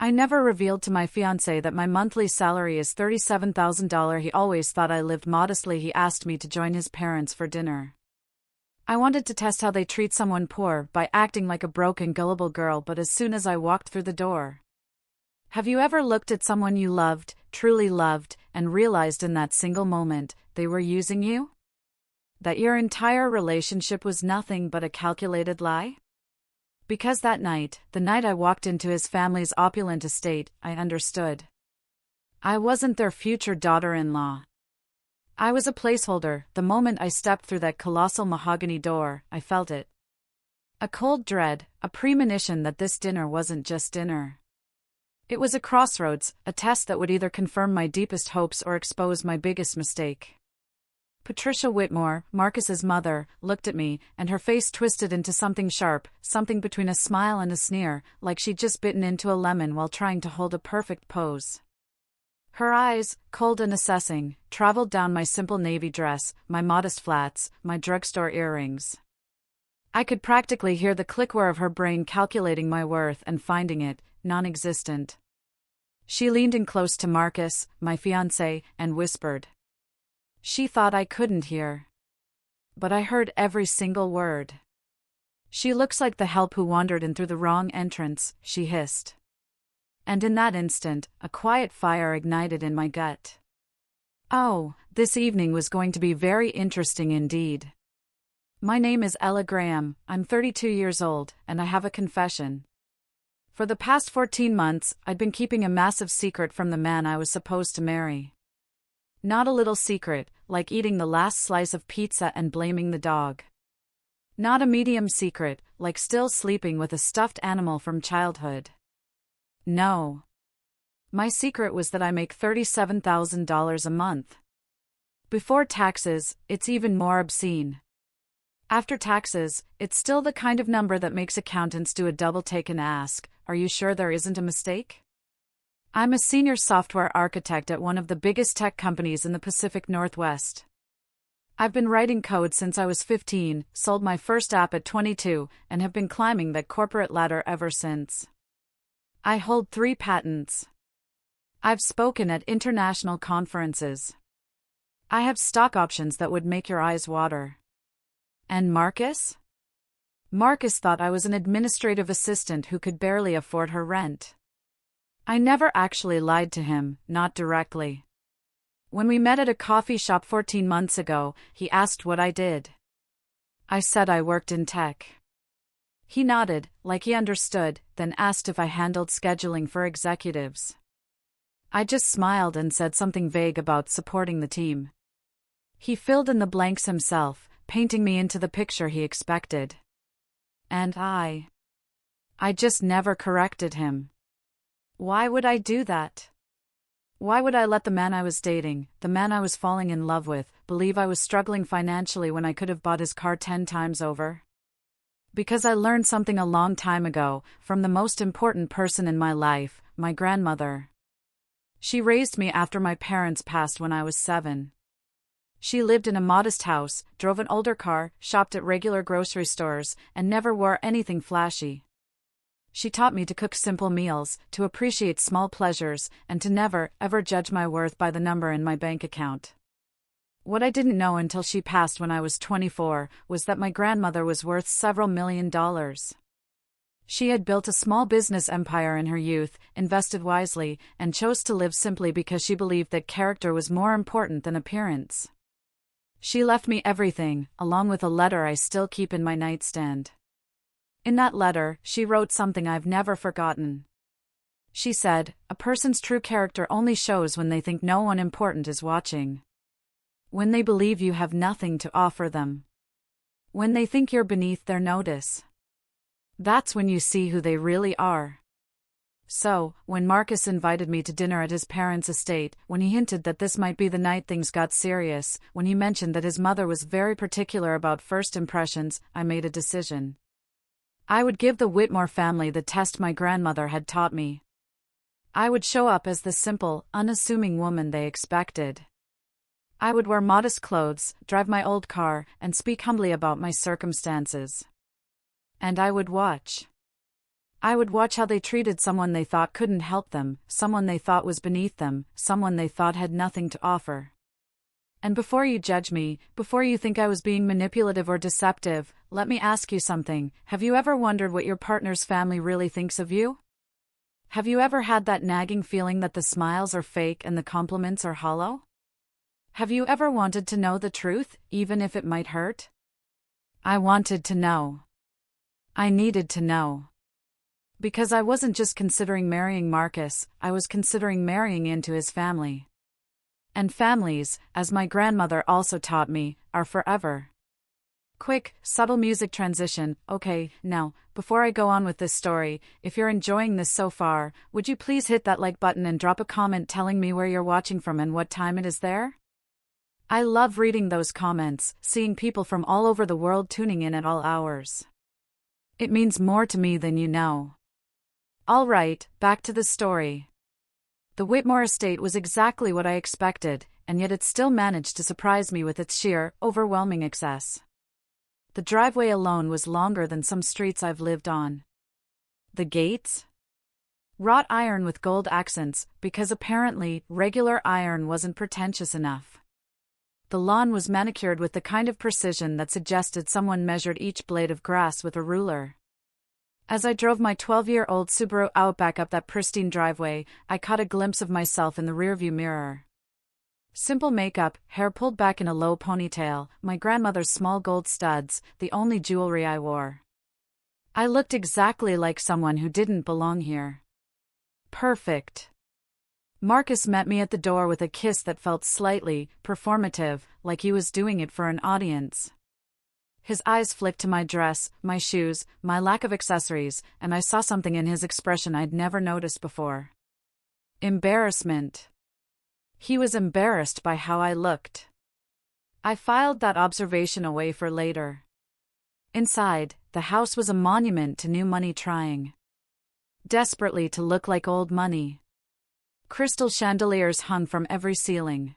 I never revealed to my fiancé that my monthly salary is $37,000. He always thought I lived modestly. He asked me to join his parents for dinner. I wanted to test how they treat someone poor by acting like a broke and gullible girl, but as soon as I walked through the door. Have you ever looked at someone you loved, truly loved, and realized in that single moment they were using you? That your entire relationship was nothing but a calculated lie? Because that night, the night I walked into his family's opulent estate, I understood. I wasn't their future daughter-in-law. I was a placeholder. The moment I stepped through that colossal mahogany door, I felt it. A cold dread, a premonition that this dinner wasn't just dinner. It was a crossroads, a test that would either confirm my deepest hopes or expose my biggest mistake. Patricia Whitmore, Marcus's mother, looked at me, and her face twisted into something sharp, something between a smile and a sneer, like she'd just bitten into a lemon while trying to hold a perfect pose. Her eyes, cold and assessing, traveled down my simple navy dress, my modest flats, my drugstore earrings. I could practically hear the click-whir of her brain calculating my worth and finding it non-existent. She leaned in close to Marcus, my fiancé, and whispered. She thought I couldn't hear. But I heard every single word. She looks like the help who wandered in through the wrong entrance, she hissed. And in that instant, a quiet fire ignited in my gut. Oh, this evening was going to be very interesting indeed. My name is Ella Graham, I'm 32 years old, and I have a confession. For the past 14 months, I'd been keeping a massive secret from the man I was supposed to marry. Not a little secret, like eating the last slice of pizza and blaming the dog. Not a medium secret, like still sleeping with a stuffed animal from childhood. No. My secret was that I make $37,000 a month. Before taxes, it's even more obscene. After taxes, it's still the kind of number that makes accountants do a double take and ask, "Are you sure there isn't a mistake?" I'm a senior software architect at one of the biggest tech companies in the Pacific Northwest. I've been writing code since I was 15, sold my first app at 22, and have been climbing that corporate ladder ever since. I hold 3 patents. I've spoken at international conferences. I have stock options that would make your eyes water. And Marcus? Marcus thought I was an administrative assistant who could barely afford her rent. I never actually lied to him, not directly. When we met at a coffee shop 14 months ago, he asked what I did. I said I worked in tech. He nodded, like he understood, then asked if I handled scheduling for executives. I just smiled and said something vague about supporting the team. He filled in the blanks himself, painting me into the picture he expected. And I just never corrected him. Why would I do that? Why would I let the man I was dating, the man I was falling in love with, believe I was struggling financially when I could have bought his car 10 times over? Because I learned something a long time ago, from the most important person in my life, my grandmother. She raised me after my parents passed when I was 7. She lived in a modest house, drove an older car, shopped at regular grocery stores, and never wore anything flashy. She taught me to cook simple meals, to appreciate small pleasures, and to never, ever judge my worth by the number in my bank account. What I didn't know until she passed when I was 24 was that my grandmother was worth several $1,000,000. She had built a small business empire in her youth, invested wisely, and chose to live simply because she believed that character was more important than appearance. She left me everything, along with a letter I still keep in my nightstand. In that letter, she wrote something I've never forgotten. She said, "A person's true character only shows when they think no one important is watching. When they believe you have nothing to offer them. When they think you're beneath their notice. That's when you see who they really are." So, when Marcus invited me to dinner at his parents' estate, when he hinted that this might be the night things got serious, when he mentioned that his mother was very particular about first impressions, I made a decision. I would give the Whitmore family the test my grandmother had taught me. I would show up as the simple, unassuming woman they expected. I would wear modest clothes, drive my old car, and speak humbly about my circumstances. And I would watch. I would watch how they treated someone they thought couldn't help them, someone they thought was beneath them, someone they thought had nothing to offer. And before you judge me, before you think I was being manipulative or deceptive, let me ask you something. Have you ever wondered what your partner's family really thinks of you? Have you ever had that nagging feeling that the smiles are fake and the compliments are hollow? Have you ever wanted to know the truth, even if it might hurt? I wanted to know. I needed to know. Because I wasn't just considering marrying Marcus, I was considering marrying into his family. And families, as my grandmother also taught me, are forever. Quick, subtle music transition. Okay, now, before I go on with this story, if you're enjoying this so far, would you please hit that like button and drop a comment telling me where you're watching from and what time it is there? I love reading those comments, seeing people from all over the world tuning in at all hours. It means more to me than you know. All right, back to the story. The Whitmore estate was exactly what I expected, and yet it still managed to surprise me with its sheer, overwhelming excess. The driveway alone was longer than some streets I've lived on. The gates? Wrought iron with gold accents, because apparently, regular iron wasn't pretentious enough. The lawn was manicured with the kind of precision that suggested someone measured each blade of grass with a ruler. As I drove my 12-year-old Subaru Outback up that pristine driveway, I caught a glimpse of myself in the rearview mirror. Simple makeup, hair pulled back in a low ponytail, my grandmother's small gold studs, the only jewelry I wore. I looked exactly like someone who didn't belong here. Perfect. Marcus met me at the door with a kiss that felt slightly performative, like he was doing it for an audience. His eyes flicked to my dress, my shoes, my lack of accessories, and I saw something in his expression I'd never noticed before. Embarrassment. He was embarrassed by how I looked. I filed that observation away for later. Inside, the house was a monument to new money trying desperately to look like old money. Crystal chandeliers hung from every ceiling.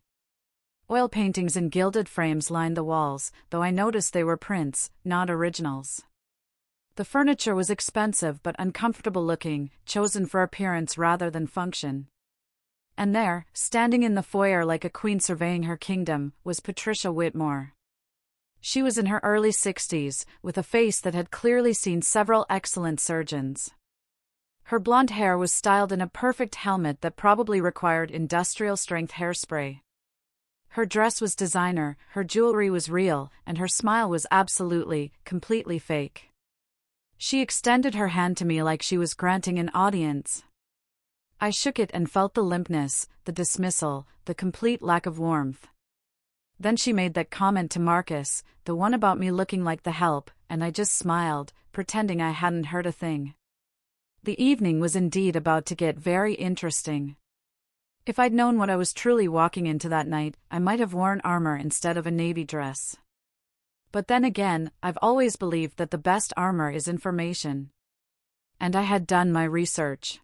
Oil paintings in gilded frames lined the walls, though I noticed they were prints, not originals. The furniture was expensive but uncomfortable looking, chosen for appearance rather than function. And there, standing in the foyer like a queen surveying her kingdom, was Patricia Whitmore. She was in her early 60s, with a face that had clearly seen several excellent surgeons. Her blonde hair was styled in a perfect helmet that probably required industrial-strength hairspray. Her dress was designer, her jewelry was real, and her smile was absolutely, completely fake. She extended her hand to me like she was granting an audience. I shook it and felt the limpness, the dismissal, the complete lack of warmth. Then she made that comment to Marcus, the one about me looking like the help, and I just smiled, pretending I hadn't heard a thing. The evening was indeed about to get very interesting. If I'd known what I was truly walking into that night, I might have worn armor instead of a navy dress. But then again, I've always believed that the best armor is information. And I had done my research.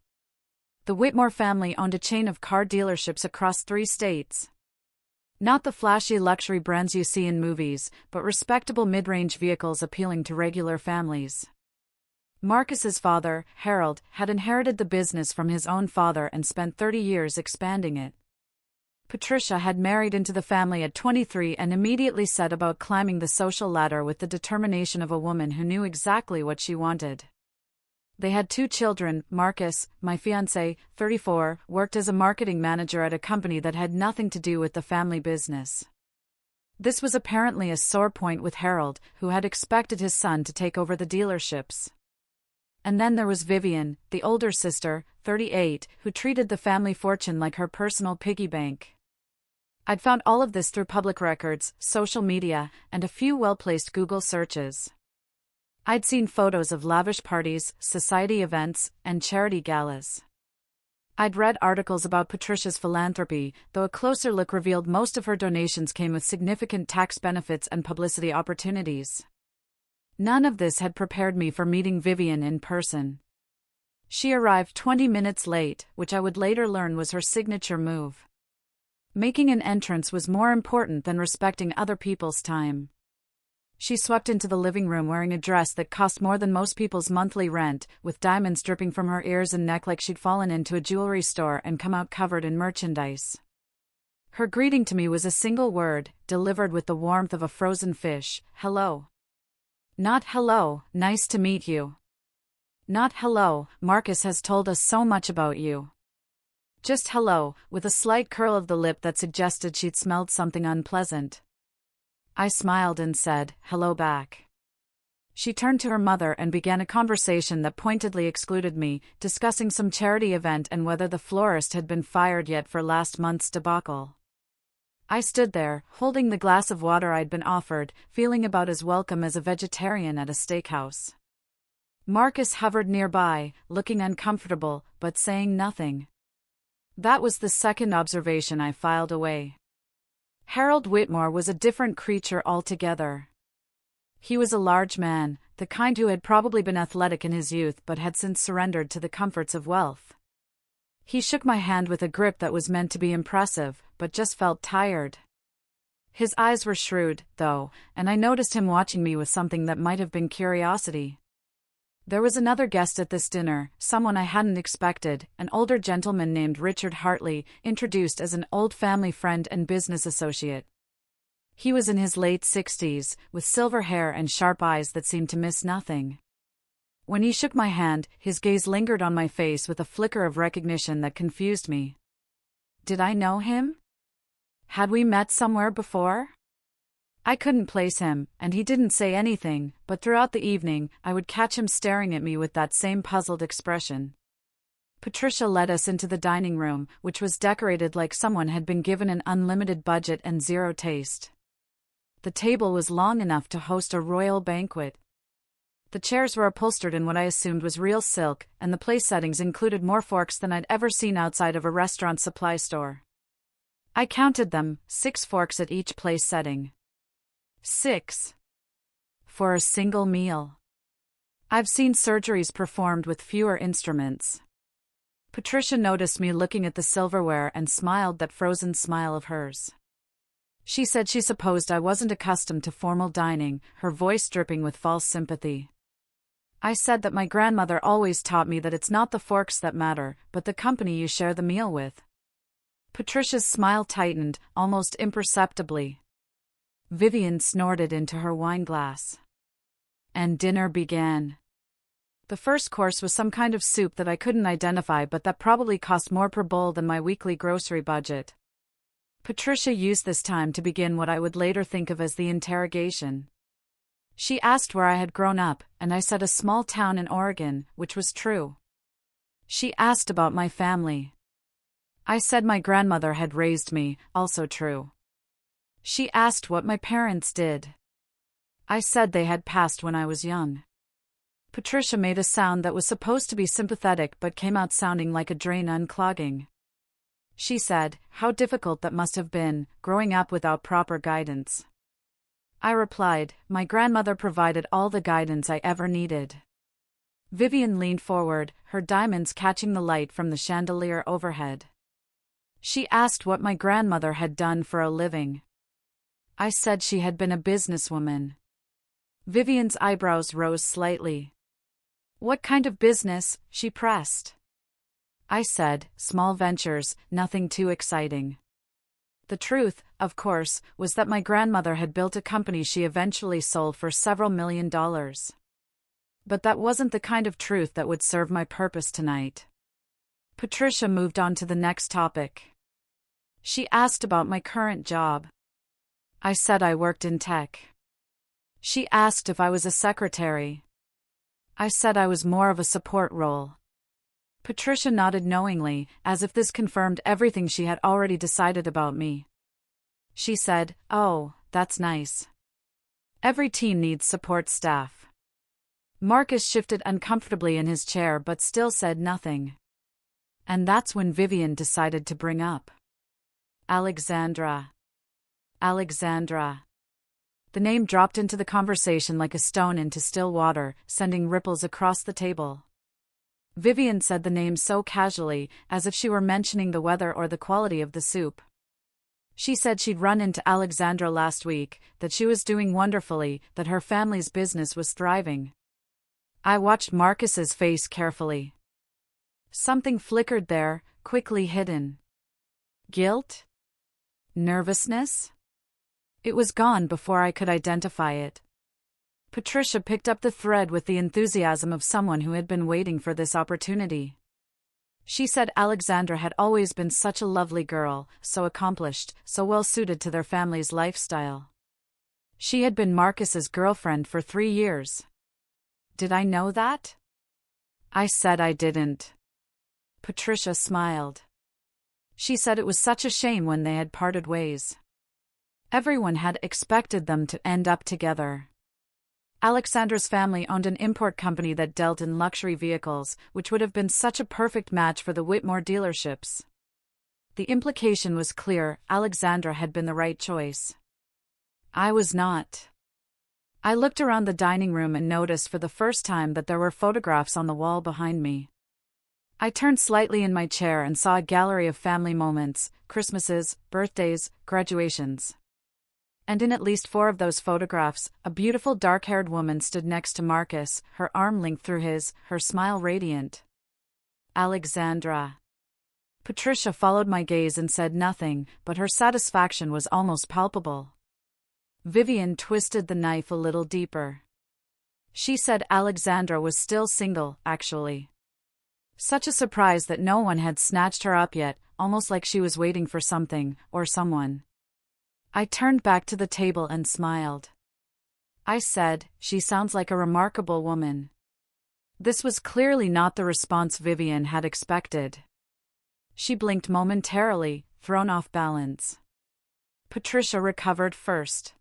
The Whitmore family owned a chain of car dealerships across 3 states. Not the flashy luxury brands you see in movies, but respectable mid-range vehicles appealing to regular families. Marcus's father, Harold, had inherited the business from his own father and spent 30 years expanding it. Patricia had married into the family at 23 and immediately set about climbing the social ladder with the determination of a woman who knew exactly what she wanted. They had 2 children. Marcus, my fiancé, 34, worked as a marketing manager at a company that had nothing to do with the family business. This was apparently a sore point with Harold, who had expected his son to take over the dealerships. And then there was Vivian, the older sister, 38, who treated the family fortune like her personal piggy bank. I'd found all of this through public records, social media, and a few well-placed Google searches. I'd seen photos of lavish parties, society events, and charity galas. I'd read articles about Patricia's philanthropy, though a closer look revealed most of her donations came with significant tax benefits and publicity opportunities. None of this had prepared me for meeting Vivian in person. She arrived 20 minutes late, which I would later learn was her signature move. Making an entrance was more important than respecting other people's time. She swept into the living room wearing a dress that cost more than most people's monthly rent, with diamonds dripping from her ears and neck like she'd fallen into a jewelry store and come out covered in merchandise. Her greeting to me was a single word, delivered with the warmth of a frozen fish: hello. Not hello, nice to meet you. Not hello, Marcus has told us so much about you. Just hello, with a slight curl of the lip that suggested she'd smelled something unpleasant. I smiled and said, hello back. She turned to her mother and began a conversation that pointedly excluded me, discussing some charity event and whether the florist had been fired yet for last month's debacle. I stood there, holding the glass of water I'd been offered, feeling about as welcome as a vegetarian at a steakhouse. Marcus hovered nearby, looking uncomfortable, but saying nothing. That was the second observation I filed away. Harold Whitmore was a different creature altogether. He was a large man, the kind who had probably been athletic in his youth but had since surrendered to the comforts of wealth. He shook my hand with a grip that was meant to be impressive, but just felt tired. His eyes were shrewd, though, and I noticed him watching me with something that might have been curiosity. There was another guest at this dinner, someone I hadn't expected, an older gentleman named Richard Hartley, introduced as an old family friend and business associate. He was in his late 60s, with silver hair and sharp eyes that seemed to miss nothing. When he shook my hand, his gaze lingered on my face with a flicker of recognition that confused me. Did I know him? Had we met somewhere before? I couldn't place him, and he didn't say anything, but throughout the evening, I would catch him staring at me with that same puzzled expression. Patricia led us into the dining room, which was decorated like someone had been given an unlimited budget and zero taste. The table was long enough to host a royal banquet. The chairs were upholstered in what I assumed was real silk, and the place settings included more forks than I'd ever seen outside of a restaurant supply store. I counted them, 6 forks at each place setting. 6. For a single meal. I've seen surgeries performed with fewer instruments. Patricia noticed me looking at the silverware and smiled that frozen smile of hers. She said she supposed I wasn't accustomed to formal dining, her voice dripping with false sympathy. I said that my grandmother always taught me that it's not the forks that matter, but the company you share the meal with. Patricia's smile tightened, almost imperceptibly. Vivian snorted into her wineglass. And dinner began. The first course was some kind of soup that I couldn't identify but that probably cost more per bowl than my weekly grocery budget. Patricia used this time to begin what I would later think of as the interrogation. She asked where I had grown up, and I said a small town in Oregon, which was true. She asked about my family. I said my grandmother had raised me, also true. She asked what my parents did. I said they had passed when I was young. Patricia made a sound that was supposed to be sympathetic but came out sounding like a drain unclogging. She said, how difficult that must have been, growing up without proper guidance. I replied, my grandmother provided all the guidance I ever needed. Vivian leaned forward, her diamonds catching the light from the chandelier overhead. She asked what my grandmother had done for a living. I said she had been a businesswoman. Vivian's eyebrows rose slightly. What kind of business? She pressed. I said, small ventures, nothing too exciting. The truth, of course, was that my grandmother had built a company she eventually sold for several $1 million. But that wasn't the kind of truth that would serve my purpose tonight. Patricia moved on to the next topic. She asked about my current job. I said I worked in tech. She asked if I was a secretary. I said I was more of a support role. Patricia nodded knowingly, as if this confirmed everything she had already decided about me. She said, oh, that's nice. Every team needs support staff. Marcus shifted uncomfortably in his chair but still said nothing. And that's when Vivian decided to bring up Alexandra. Alexandra. The name dropped into the conversation like a stone into still water, sending ripples across the table. Vivian said the name so casually, as if she were mentioning the weather or the quality of the soup. She said she'd run into Alexandra last week, that she was doing wonderfully, that her family's business was thriving. I watched Marcus's face carefully. Something flickered there, quickly hidden. Guilt? Nervousness? It was gone before I could identify it. Patricia picked up the thread with the enthusiasm of someone who had been waiting for this opportunity. She said Alexandra had always been such a lovely girl, so accomplished, so well suited to their family's lifestyle. She had been Marcus's girlfriend for 3 years. Did I know that? I said I didn't. Patricia smiled. She said it was such a shame when they had parted ways. Everyone had expected them to end up together. Alexandra's family owned an import company that dealt in luxury vehicles, which would have been such a perfect match for the Whitmore dealerships. The implication was clear: Alexandra had been the right choice. I was not. I looked around the dining room and noticed for the first time that there were photographs on the wall behind me. I turned slightly in my chair and saw a gallery of family moments, Christmases, birthdays, graduations. And in at least 4 of those photographs, a beautiful dark-haired woman stood next to Marcus, her arm linked through his, her smile radiant. Alexandra. Patricia followed my gaze and said nothing, but her satisfaction was almost palpable. Vivian twisted the knife a little deeper. She said Alexandra was still single, actually. Such a surprise that no one had snatched her up yet, almost like she was waiting for something, or someone. I turned back to the table and smiled. I said, "She sounds like a remarkable woman." This was clearly not the response Vivian had expected. She blinked momentarily, thrown off balance. Patricia recovered first.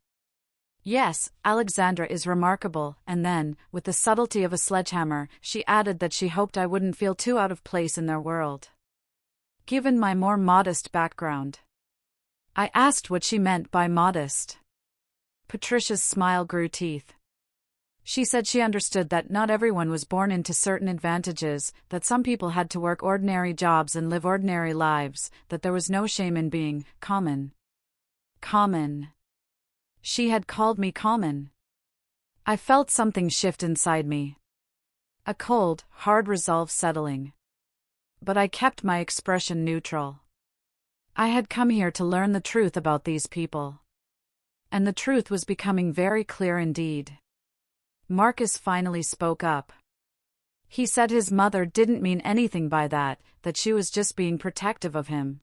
"Yes, Alexandra is remarkable," and then, with the subtlety of a sledgehammer, she added that she hoped I wouldn't feel too out of place in their world. Given my more modest background. I asked what she meant by modest. Patricia's smile grew teeth. She said she understood that not everyone was born into certain advantages, that some people had to work ordinary jobs and live ordinary lives, that there was no shame in being common. Common. She had called me common. I felt something shift inside me. A cold, hard resolve settling. But I kept my expression neutral. I had come here to learn the truth about these people. And the truth was becoming very clear indeed. Marcus finally spoke up. He said his mother didn't mean anything by that, that she was just being protective of him.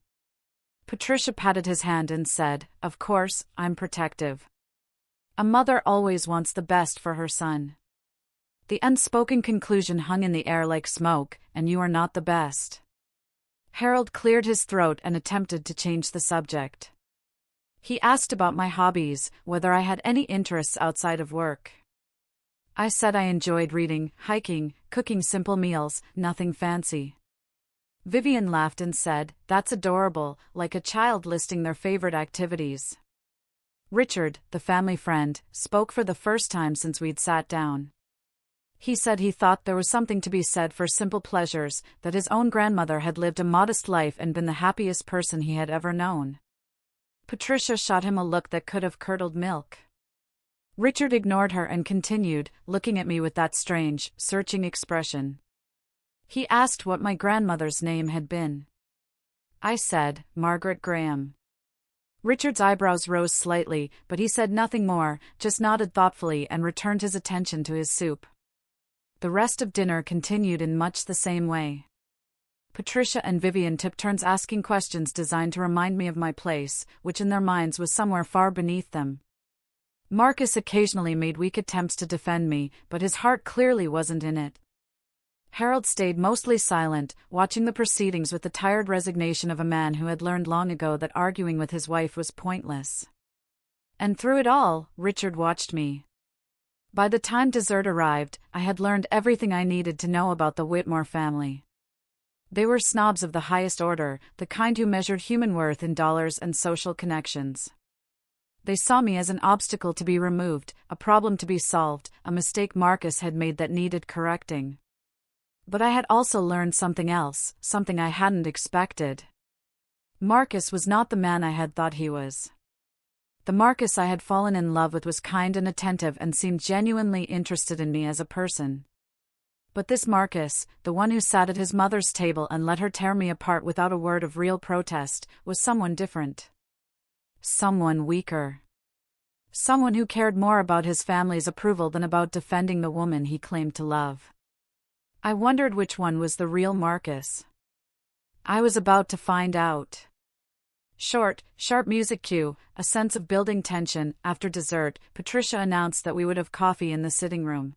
Patricia patted his hand and said, "Of course, I'm protective. A mother always wants the best for her son." The unspoken conclusion hung in the air like smoke, "And you are not the best." Harold cleared his throat and attempted to change the subject. He asked about my hobbies, whether I had any interests outside of work. I said I enjoyed reading, hiking, cooking simple meals, nothing fancy. Vivian laughed and said, "That's adorable, like a child listing their favorite activities." Richard, the family friend, spoke for the first time since we'd sat down. He said he thought there was something to be said for simple pleasures, that his own grandmother had lived a modest life and been the happiest person he had ever known. Patricia shot him a look that could have curdled milk. Richard ignored her and continued, looking at me with that strange, searching expression. He asked what my grandmother's name had been. I said, "Margaret Graham." Richard's eyebrows rose slightly, but he said nothing more, just nodded thoughtfully and returned his attention to his soup. The rest of dinner continued in much the same way. Patricia and Vivian took turns asking questions designed to remind me of my place, which in their minds was somewhere far beneath them. Marcus occasionally made weak attempts to defend me, but his heart clearly wasn't in it. Harold stayed mostly silent, watching the proceedings with the tired resignation of a man who had learned long ago that arguing with his wife was pointless. And through it all, Richard watched me. By the time dessert arrived, I had learned everything I needed to know about the Whitmore family. They were snobs of the highest order, the kind who measured human worth in dollars and social connections. They saw me as an obstacle to be removed, a problem to be solved, a mistake Marcus had made that needed correcting. But I had also learned something else, something I hadn't expected. Marcus was not the man I had thought he was. The Marcus I had fallen in love with was kind and attentive and seemed genuinely interested in me as a person. But this Marcus, the one who sat at his mother's table and let her tear me apart without a word of real protest, was someone different. Someone weaker. Someone who cared more about his family's approval than about defending the woman he claimed to love. I wondered which one was the real Marcus. I was about to find out. Short, sharp music cue, a sense of building tension. After dessert, Patricia announced that we would have coffee in the sitting room.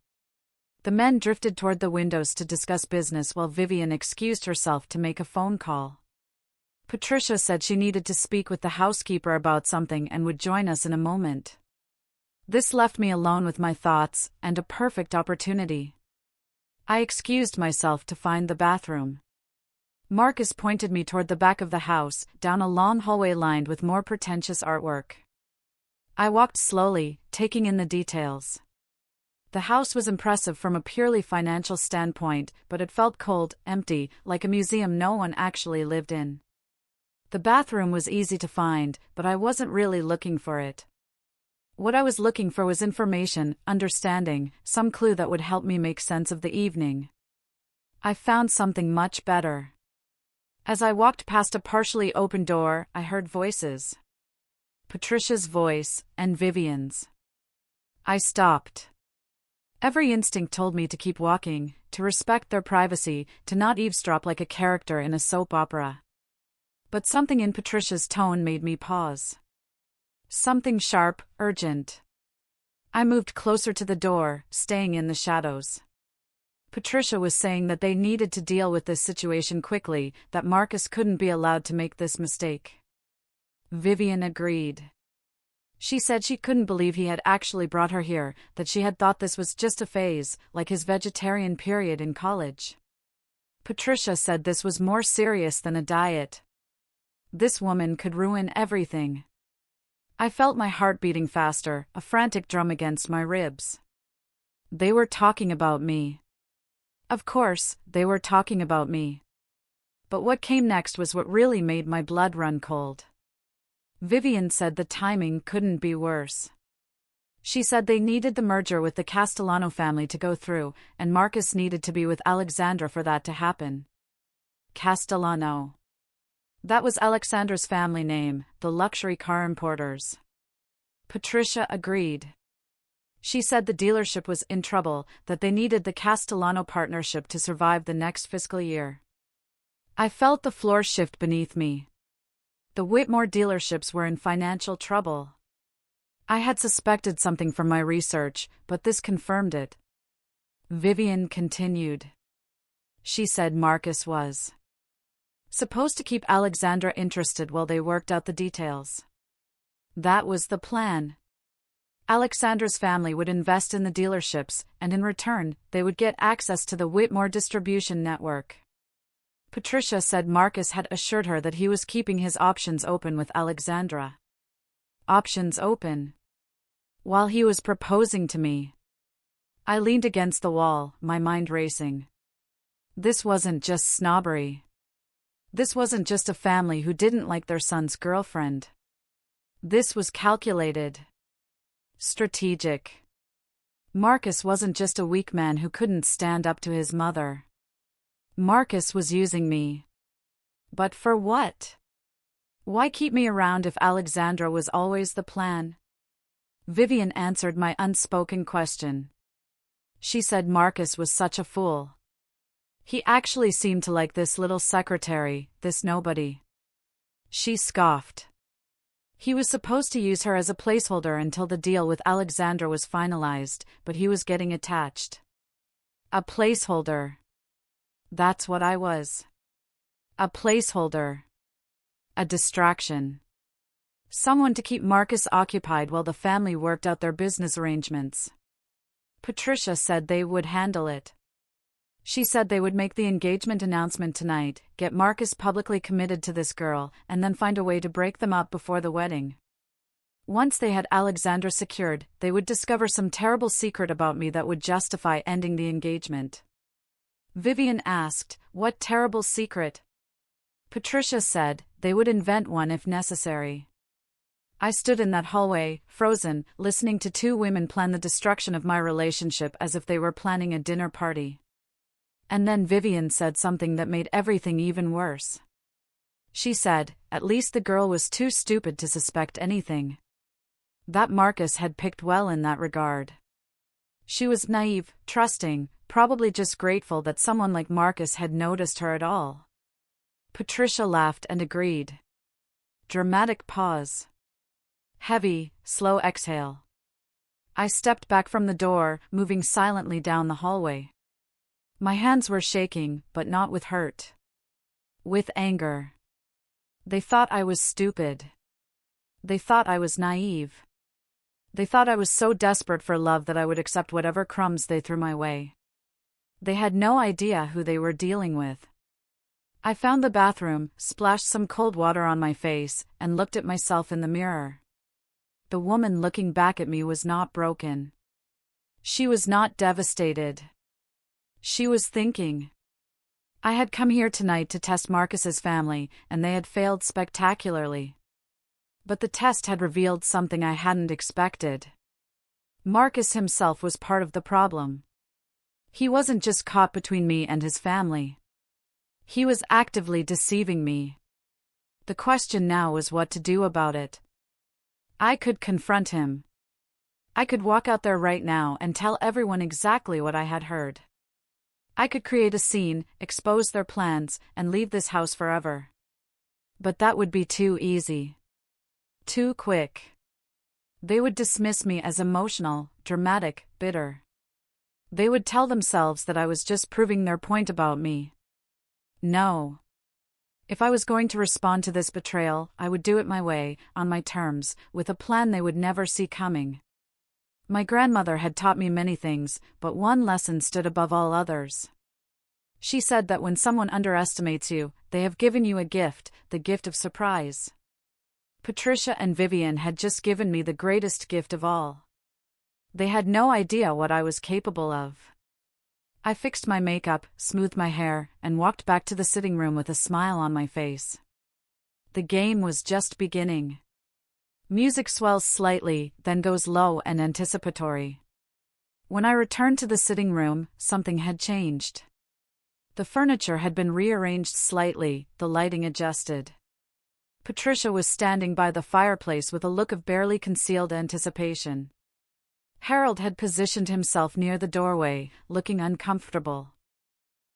The men drifted toward the windows to discuss business while Vivian excused herself to make a phone call. Patricia said she needed to speak with the housekeeper about something and would join us in a moment. This left me alone with my thoughts, and a perfect opportunity. I excused myself to find the bathroom. Marcus pointed me toward the back of the house, down a long hallway lined with more pretentious artwork. I walked slowly, taking in the details. The house was impressive from a purely financial standpoint, but it felt cold, empty, like a museum no one actually lived in. The bathroom was easy to find, but I wasn't really looking for it. What I was looking for was information, understanding, some clue that would help me make sense of the evening. I found something much better. As I walked past a partially open door, I heard voices. Patricia's voice, and Vivian's. I stopped. Every instinct told me to keep walking, to respect their privacy, to not eavesdrop like a character in a soap opera. But something in Patricia's tone made me pause. Something sharp, urgent. I moved closer to the door, staying in the shadows. Patricia was saying that they needed to deal with this situation quickly, that Marcus couldn't be allowed to make this mistake. Vivian agreed. She said she couldn't believe he had actually brought her here, that she had thought this was just a phase, like his vegetarian period in college. Patricia said this was more serious than a diet. This woman could ruin everything. I felt my heart beating faster, a frantic drum against my ribs. They were talking about me. Of course, they were talking about me. But what came next was what really made my blood run cold. Vivian said the timing couldn't be worse. She said they needed the merger with the Castellano family to go through, and Marcus needed to be with Alexandra for that to happen. Castellano. That was Alexandra's family name, the luxury car importers. Patricia agreed. She said the dealership was in trouble, that they needed the Castellano partnership to survive the next fiscal year. I felt the floor shift beneath me. The Whitmore dealerships were in financial trouble. I had suspected something from my research, but this confirmed it. Vivian continued. She said Marcus was supposed to keep Alexandra interested while they worked out the details. That was the plan. Alexandra's family would invest in the dealerships, and in return, they would get access to the Whitmore distribution network. Patricia said Marcus had assured her that he was keeping his options open with Alexandra. Options open. While he was proposing to me. I leaned against the wall, my mind racing. This wasn't just snobbery. This wasn't just a family who didn't like their son's girlfriend. This was calculated. Strategic. Marcus wasn't just a weak man who couldn't stand up to his mother. Marcus was using me. But for what? Why keep me around if Alexandra was always the plan? Vivian answered my unspoken question. She said Marcus was such a fool. He actually seemed to like this little secretary, this nobody. She scoffed. He was supposed to use her as a placeholder until the deal with Alexandra was finalized, but he was getting attached. A placeholder. That's what I was. A placeholder. A distraction. Someone to keep Marcus occupied while the family worked out their business arrangements. Patricia said they would handle it. She said they would make the engagement announcement tonight, get Marcus publicly committed to this girl, and then find a way to break them up before the wedding. Once they had Alexandra secured, they would discover some terrible secret about me that would justify ending the engagement. Vivian asked, "What terrible secret?" Patricia said they would invent one if necessary. I stood in that hallway, frozen, listening to two women plan the destruction of my relationship as if they were planning a dinner party. And then Vivian said something that made everything even worse. She said, at least the girl was too stupid to suspect anything. That Marcus had picked well in that regard. She was naive, trusting, probably just grateful that someone like Marcus had noticed her at all. Patricia laughed and agreed. Dramatic pause. Heavy, slow exhale. I stepped back from the door, moving silently down the hallway. My hands were shaking, but not with hurt. With anger. They thought I was stupid. They thought I was naive. They thought I was so desperate for love that I would accept whatever crumbs they threw my way. They had no idea who they were dealing with. I found the bathroom, splashed some cold water on my face, and looked at myself in the mirror. The woman looking back at me was not broken. She was not devastated. She was thinking. I had come here tonight to test Marcus's family, and they had failed spectacularly. But the test had revealed something I hadn't expected. Marcus himself was part of the problem. He wasn't just caught between me and his family. He was actively deceiving me. The question now was what to do about it. I could confront him. I could walk out there right now and tell everyone exactly what I had heard. I could create a scene, expose their plans, and leave this house forever. But that would be too easy. Too quick. They would dismiss me as emotional, dramatic, bitter. They would tell themselves that I was just proving their point about me. No. If I was going to respond to this betrayal, I would do it my way, on my terms, with a plan they would never see coming. My grandmother had taught me many things, but one lesson stood above all others. She said that when someone underestimates you, they have given you a gift, the gift of surprise. Patricia and Vivian had just given me the greatest gift of all. They had no idea what I was capable of. I fixed my makeup, smoothed my hair, and walked back to the sitting room with a smile on my face. The game was just beginning. Music swells slightly, then goes low and anticipatory. When I returned to the sitting room, something had changed. The furniture had been rearranged slightly, the lighting adjusted. Patricia was standing by the fireplace with a look of barely concealed anticipation. Harold had positioned himself near the doorway, looking uncomfortable.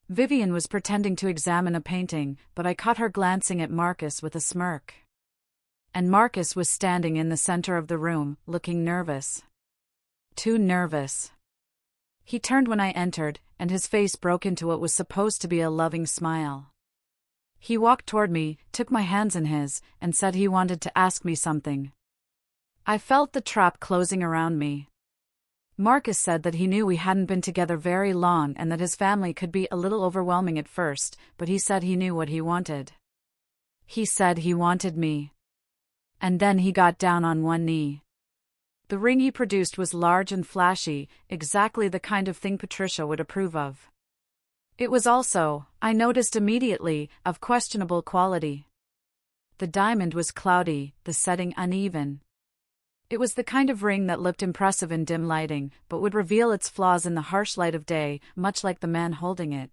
Vivian was pretending to examine a painting, but I caught her glancing at Marcus with a smirk. And Marcus was standing in the center of the room, looking nervous. Too nervous. He turned when I entered, and his face broke into what was supposed to be a loving smile. He walked toward me, took my hands in his, and said he wanted to ask me something. I felt the trap closing around me. Marcus said that he knew we hadn't been together very long and that his family could be a little overwhelming at first, but he said he knew what he wanted. He said he wanted me. And then he got down on one knee. The ring he produced was large and flashy, exactly the kind of thing Patricia would approve of. It was also, I noticed immediately, of questionable quality. The diamond was cloudy, the setting uneven. It was the kind of ring that looked impressive in dim lighting, but would reveal its flaws in the harsh light of day, much like the man holding it.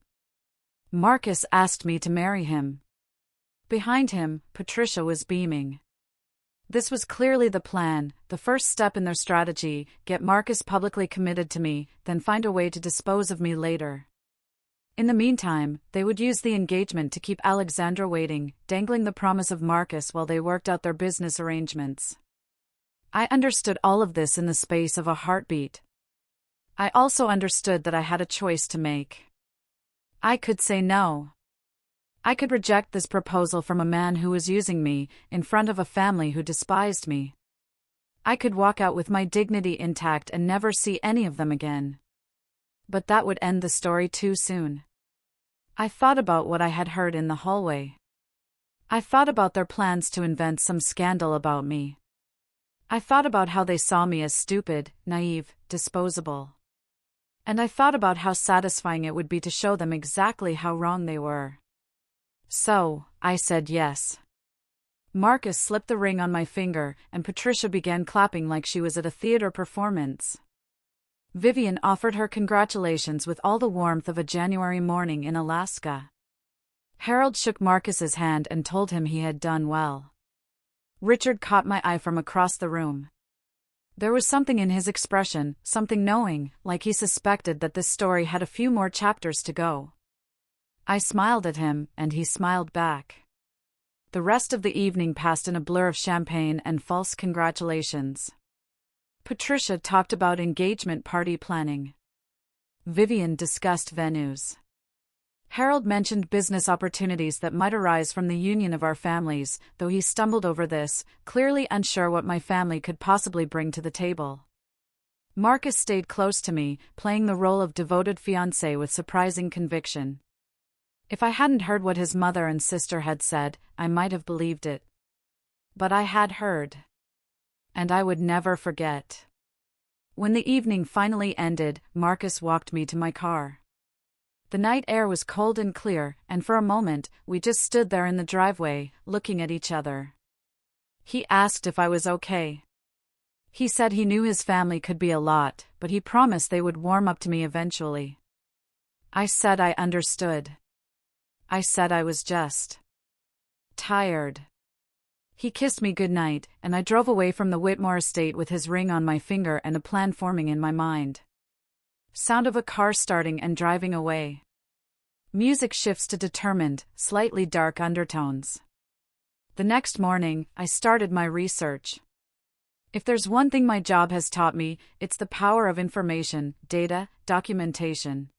Marcus asked me to marry him. Behind him, Patricia was beaming. This was clearly the plan, the first step in their strategy: get Marcus publicly committed to me, then find a way to dispose of me later. In the meantime, they would use the engagement to keep Alexandra waiting, dangling the promise of Marcus while they worked out their business arrangements. I understood all of this in the space of a heartbeat. I also understood that I had a choice to make. I could say no. I could reject this proposal from a man who was using me, in front of a family who despised me. I could walk out with my dignity intact and never see any of them again. But that would end the story too soon. I thought about what I had heard in the hallway. I thought about their plans to invent some scandal about me. I thought about how they saw me as stupid, naive, disposable. And I thought about how satisfying it would be to show them exactly how wrong they were. So, I said yes. Marcus slipped the ring on my finger, and Patricia began clapping like she was at a theater performance. Vivian offered her congratulations with all the warmth of a January morning in Alaska. Harold shook Marcus's hand and told him he had done well. Richard caught my eye from across the room. There was something in his expression, something knowing, like he suspected that this story had a few more chapters to go. I smiled at him, and he smiled back. The rest of the evening passed in a blur of champagne and false congratulations. Patricia talked about engagement party planning. Vivian discussed venues. Harold mentioned business opportunities that might arise from the union of our families, though he stumbled over this, clearly unsure what my family could possibly bring to the table. Marcus stayed close to me, playing the role of devoted fiancé with surprising conviction. If I hadn't heard what his mother and sister had said, I might have believed it. But I had heard. And I would never forget. When the evening finally ended, Marcus walked me to my car. The night air was cold and clear, and for a moment, we just stood there in the driveway, looking at each other. He asked if I was okay. He said he knew his family could be a lot, but he promised they would warm up to me eventually. I said I understood. I said I was just tired. He kissed me goodnight, and I drove away from the Whitmore estate with his ring on my finger and a plan forming in my mind. Sound of a car starting and driving away. Music shifts to determined, slightly dark undertones. The next morning, I started my research. If there's one thing my job has taught me, it's the power of information, data, documentation.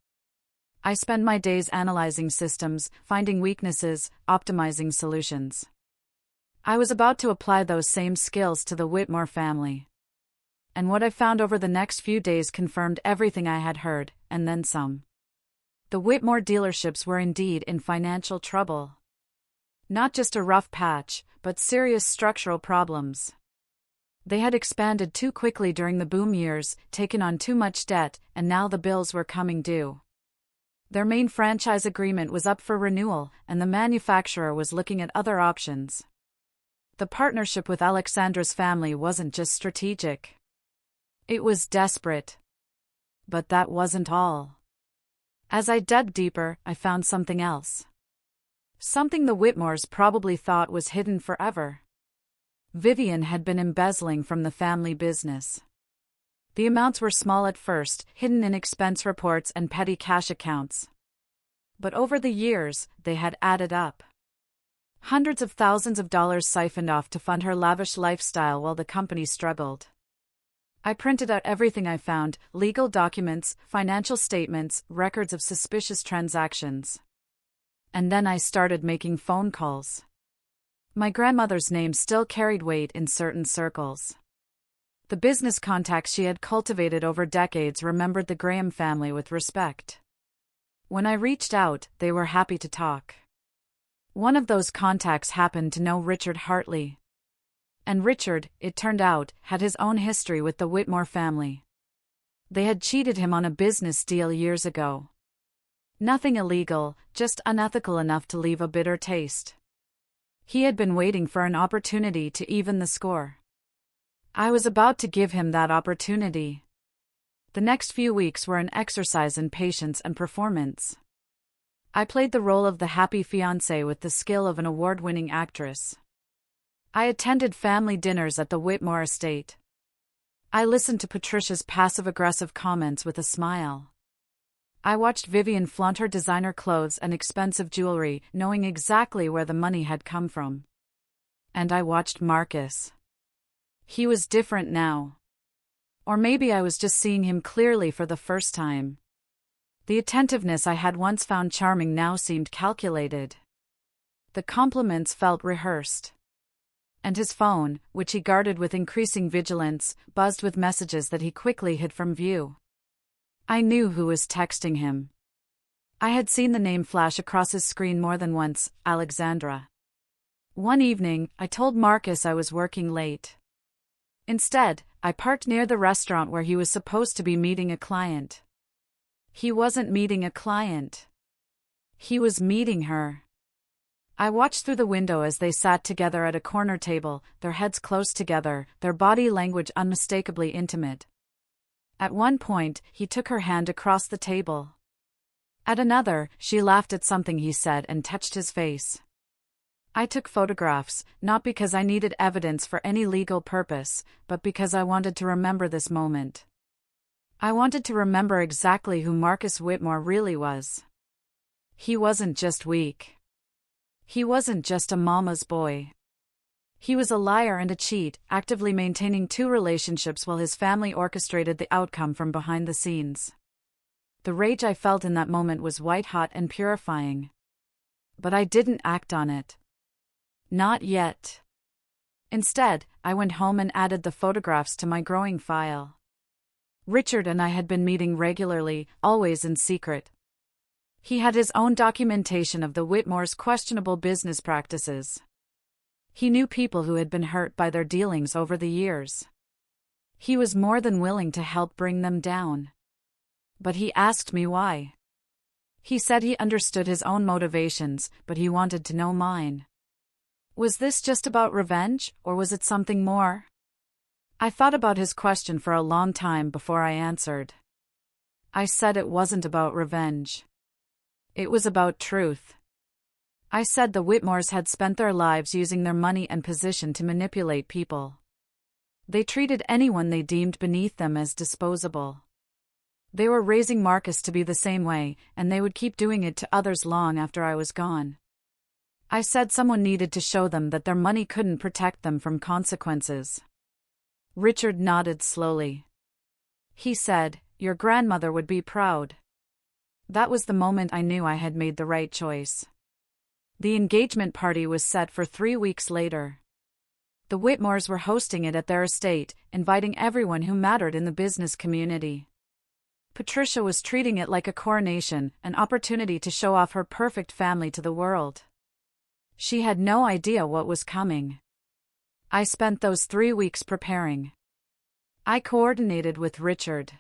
I spend my days analyzing systems, finding weaknesses, optimizing solutions. I was about to apply those same skills to the Whitmore family. And what I found over the next few days confirmed everything I had heard, and then some. The Whitmore dealerships were indeed in financial trouble. Not just a rough patch, but serious structural problems. They had expanded too quickly during the boom years, taken on too much debt, and now the bills were coming due. Their main franchise agreement was up for renewal, and the manufacturer was looking at other options. The partnership with Alexandra's family wasn't just strategic. It was desperate. But that wasn't all. As I dug deeper, I found something else. Something the Whitmores probably thought was hidden forever. Vivian had been embezzling from the family business. The amounts were small at first, hidden in expense reports and petty cash accounts. But over the years, they had added up. Hundreds of thousands of dollars siphoned off to fund her lavish lifestyle while the company struggled. I printed out everything I found: legal documents, financial statements, records of suspicious transactions. And then I started making phone calls. My grandmother's name still carried weight in certain circles. The business contacts she had cultivated over decades remembered the Graham family with respect. When I reached out, they were happy to talk. One of those contacts happened to know Richard Hartley. And Richard, it turned out, had his own history with the Whitmore family. They had cheated him on a business deal years ago. Nothing illegal, just unethical enough to leave a bitter taste. He had been waiting for an opportunity to even the score. I was about to give him that opportunity. The next few weeks were an exercise in patience and performance. I played the role of the happy fiancé with the skill of an award-winning actress. I attended family dinners at the Whitmore estate. I listened to Patricia's passive-aggressive comments with a smile. I watched Vivian flaunt her designer clothes and expensive jewelry, knowing exactly where the money had come from. And I watched Marcus. He was different now. Or maybe I was just seeing him clearly for the first time. The attentiveness I had once found charming now seemed calculated. The compliments felt rehearsed. And his phone, which he guarded with increasing vigilance, buzzed with messages that he quickly hid from view. I knew who was texting him. I had seen the name flash across his screen more than once: Alexandra. One evening, I told Marcus I was working late. Instead, I parked near the restaurant where he was supposed to be meeting a client. He wasn't meeting a client. He was meeting her. I watched through the window as they sat together at a corner table, their heads close together, their body language unmistakably intimate. At one point, he took her hand across the table. At another, she laughed at something he said and touched his face. I took photographs, not because I needed evidence for any legal purpose, but because I wanted to remember this moment. I wanted to remember exactly who Marcus Whitmore really was. He wasn't just weak. He wasn't just a mama's boy. He was a liar and a cheat, actively maintaining 2 relationships while his family orchestrated the outcome from behind the scenes. The rage I felt in that moment was white-hot and purifying. But I didn't act on it. Not yet. Instead, I went home and added the photographs to my growing file. Richard and I had been meeting regularly, always in secret. He had his own documentation of the Whitmores' questionable business practices. He knew people who had been hurt by their dealings over the years. He was more than willing to help bring them down. But he asked me why. He said he understood his own motivations, but he wanted to know mine. Was this just about revenge, or was it something more? I thought about his question for a long time before I answered. I said it wasn't about revenge. It was about truth. I said the Whitmores had spent their lives using their money and position to manipulate people. They treated anyone they deemed beneath them as disposable. They were raising Marcus to be the same way, and they would keep doing it to others long after I was gone. I said someone needed to show them that their money couldn't protect them from consequences. Richard nodded slowly. He said, "Your grandmother would be proud." That was the moment I knew I had made the right choice. The engagement party was set for 3 weeks later. The Whitmores were hosting it at their estate, inviting everyone who mattered in the business community. Patricia was treating it like a coronation, an opportunity to show off her perfect family to the world. She had no idea what was coming. I spent those 3 weeks preparing. I coordinated with Richard.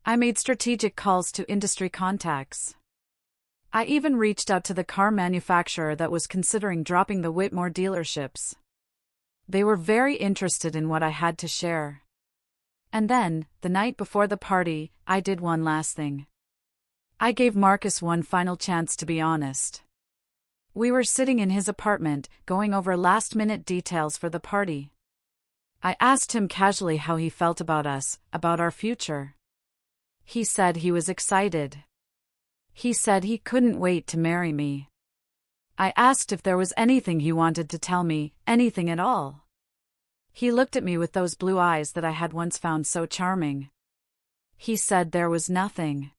I made strategic calls to industry contacts. I even reached out to the car manufacturer that was considering dropping the Whitmore dealerships. They were very interested in what I had to share. And then, the night before the party, I did one last thing. I gave Marcus one final chance to be honest. We were sitting in his apartment, going over last-minute details for the party. I asked him casually how he felt about us, about our future. He said he was excited. He said he couldn't wait to marry me. I asked if there was anything he wanted to tell me, anything at all. He looked at me with those blue eyes that I had once found so charming. He said there was nothing.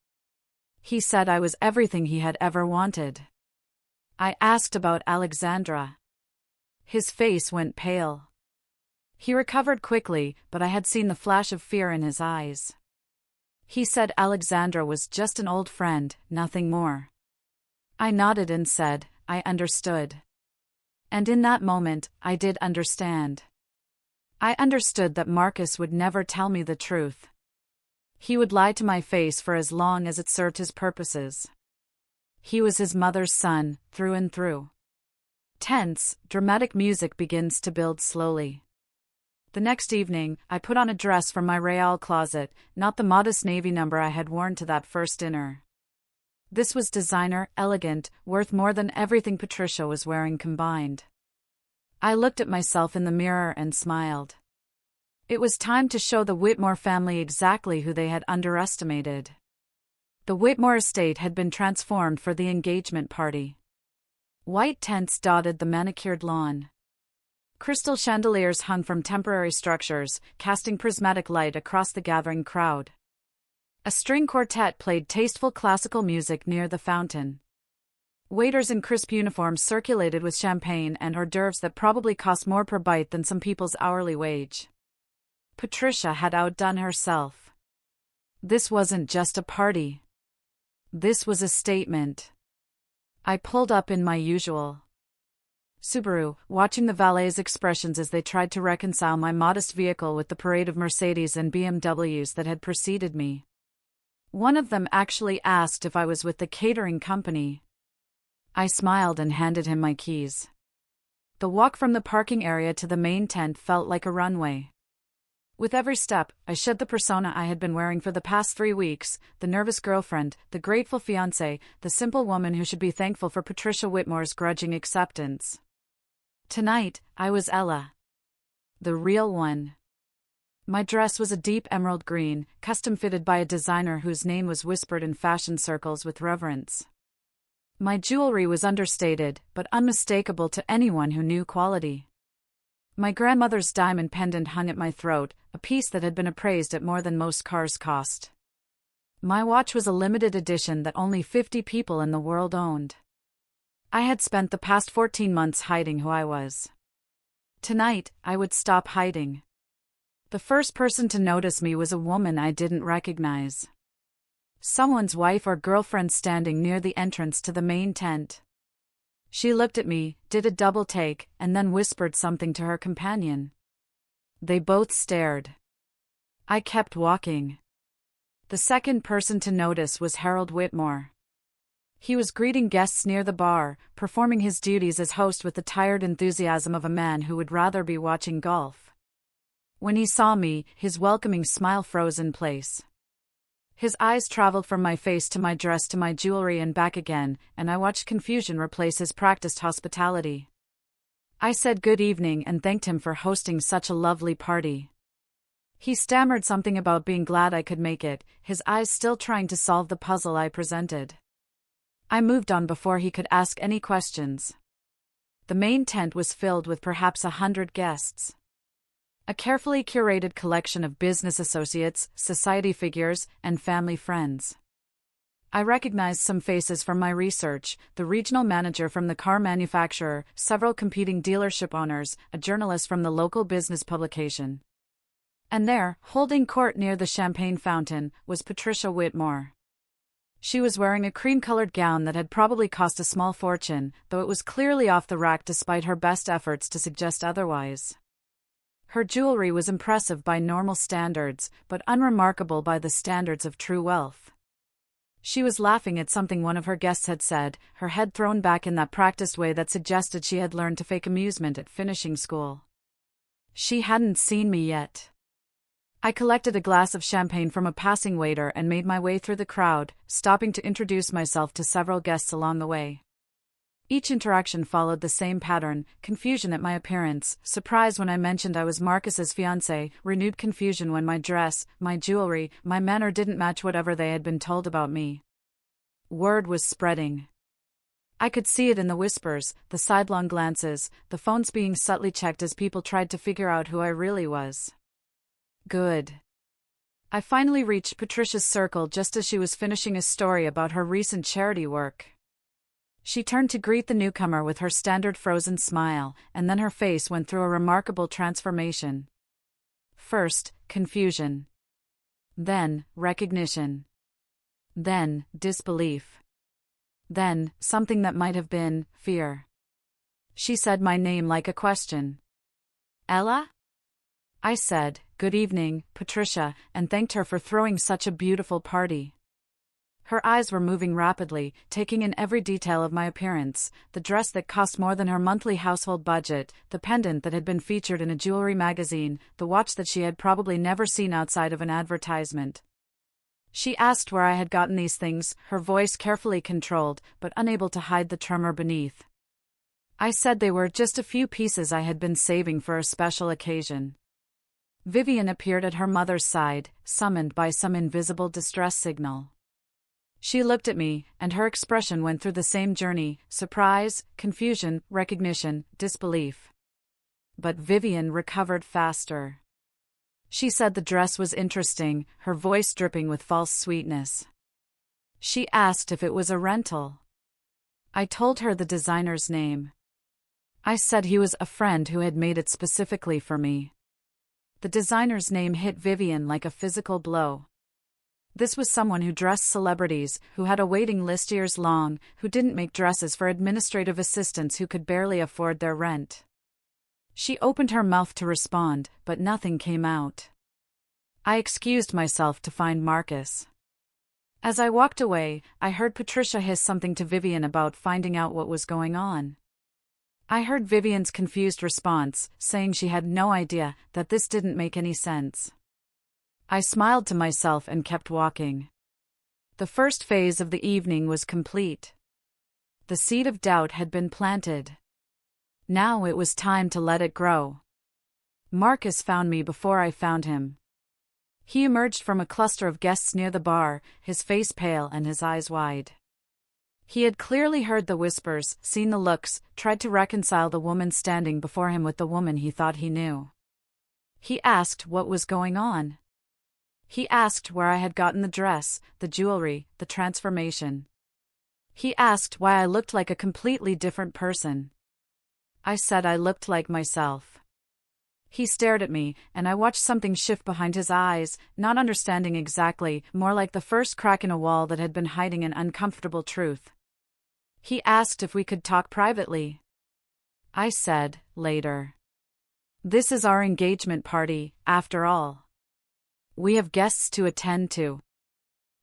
He said I was everything he had ever wanted. I asked about Alexandra. His face went pale. He recovered quickly, but I had seen the flash of fear in his eyes. He said Alexandra was just an old friend, nothing more. I nodded and said, I understood. And in that moment, I did understand. I understood that Marcus would never tell me the truth. He would lie to my face for as long as it served his purposes. He was his mother's son, through and through. Tense, dramatic music begins to build slowly. The next evening, I put on a dress from my Real closet, not the modest navy number I had worn to that first dinner. This was designer, elegant, worth more than everything Patricia was wearing combined. I looked at myself in the mirror and smiled. It was time to show the Whitmore family exactly who they had underestimated. The Whitmore estate had been transformed for the engagement party. White tents dotted the manicured lawn. Crystal chandeliers hung from temporary structures, casting prismatic light across the gathering crowd. A string quartet played tasteful classical music near the fountain. Waiters in crisp uniforms circulated with champagne and hors d'oeuvres that probably cost more per bite than some people's hourly wage. Patricia had outdone herself. This wasn't just a party. This was a statement. I pulled up in my usual Subaru, watching the valet's expressions as they tried to reconcile my modest vehicle with the parade of Mercedes and BMWs that had preceded me. One of them actually asked if I was with the catering company. I smiled and handed him my keys. The walk from the parking area to the main tent felt like a runway. With every step, I shed the persona I had been wearing for the past 3 weeks, the nervous girlfriend, the grateful fiancé, the simple woman who should be thankful for Patricia Whitmore's grudging acceptance. Tonight, I was Ella. The real one. My dress was a deep emerald green, custom-fitted by a designer whose name was whispered in fashion circles with reverence. My jewelry was understated, but unmistakable to anyone who knew quality. My grandmother's diamond pendant hung at my throat, a piece that had been appraised at more than most cars cost. My watch was a limited edition that only 50 people in the world owned. I had spent the past 14 months hiding who I was. Tonight, I would stop hiding. The first person to notice me was a woman I didn't recognize. Someone's wife or girlfriend standing near the entrance to the main tent. She looked at me, did a double take, and then whispered something to her companion. They both stared. I kept walking. The second person to notice was Harold Whitmore. He was greeting guests near the bar, performing his duties as host with the tired enthusiasm of a man who would rather be watching golf. When he saw me, his welcoming smile froze in place. His eyes traveled from my face to my dress to my jewelry and back again, and I watched confusion replace his practiced hospitality. I said good evening and thanked him for hosting such a lovely party. He stammered something about being glad I could make it, his eyes still trying to solve the puzzle I presented. I moved on before he could ask any questions. The main tent was filled with perhaps 100 guests. A carefully curated collection of business associates, society figures, and family friends. I recognized some faces from my research, the regional manager from the car manufacturer, several competing dealership owners, a journalist from the local business publication. And there, holding court near the champagne fountain, was Patricia Whitmore. She was wearing a cream-colored gown that had probably cost a small fortune, though it was clearly off the rack despite her best efforts to suggest otherwise. Her jewelry was impressive by normal standards, but unremarkable by the standards of true wealth. She was laughing at something one of her guests had said, her head thrown back in that practiced way that suggested she had learned to fake amusement at finishing school. She hadn't seen me yet. I collected a glass of champagne from a passing waiter and made my way through the crowd, stopping to introduce myself to several guests along the way. Each interaction followed the same pattern: confusion at my appearance, surprise when I mentioned I was Marcus's fiancé, renewed confusion when my dress, my jewelry, my manner didn't match whatever they had been told about me. Word was spreading. I could see it in the whispers, the sidelong glances, the phones being subtly checked as people tried to figure out who I really was. Good. I finally reached Patricia's circle just as she was finishing a story about her recent charity work. She turned to greet the newcomer with her standard frozen smile, and then her face went through a remarkable transformation. First, confusion. Then, recognition. Then, disbelief. Then, something that might have been fear. She said my name like a question. Ella? I said, "Good evening, Patricia," and thanked her for throwing such a beautiful party. Her eyes were moving rapidly, taking in every detail of my appearance: the dress that cost more than her monthly household budget, the pendant that had been featured in a jewelry magazine, the watch that she had probably never seen outside of an advertisement. She asked where I had gotten these things, her voice carefully controlled, but unable to hide the tremor beneath. I said they were just a few pieces I had been saving for a special occasion. Vivian appeared at her mother's side, summoned by some invisible distress signal. She looked at me, and her expression went through the same journey: surprise, confusion, recognition, disbelief. But Vivian recovered faster. She said the dress was interesting, her voice dripping with false sweetness. She asked if it was a rental. I told her the designer's name. I said he was a friend who had made it specifically for me. The designer's name hit Vivian like a physical blow. This was someone who dressed celebrities, who had a waiting list years long, who didn't make dresses for administrative assistants who could barely afford their rent. She opened her mouth to respond, but nothing came out. I excused myself to find Marcus. As I walked away, I heard Patricia hiss something to Vivian about finding out what was going on. I heard Vivian's confused response, saying she had no idea, that this didn't make any sense. I smiled to myself and kept walking. The first phase of the evening was complete. The seed of doubt had been planted. Now it was time to let it grow. Marcus found me before I found him. He emerged from a cluster of guests near the bar, his face pale and his eyes wide. He had clearly heard the whispers, seen the looks, tried to reconcile the woman standing before him with the woman he thought he knew. He asked what was going on. He asked where I had gotten the dress, the jewelry, the transformation. He asked why I looked like a completely different person. I said I looked like myself. He stared at me, and I watched something shift behind his eyes, not understanding exactly, more like the first crack in a wall that had been hiding an uncomfortable truth. He asked if we could talk privately. I said, later. This is our engagement party, after all. We have guests to attend to.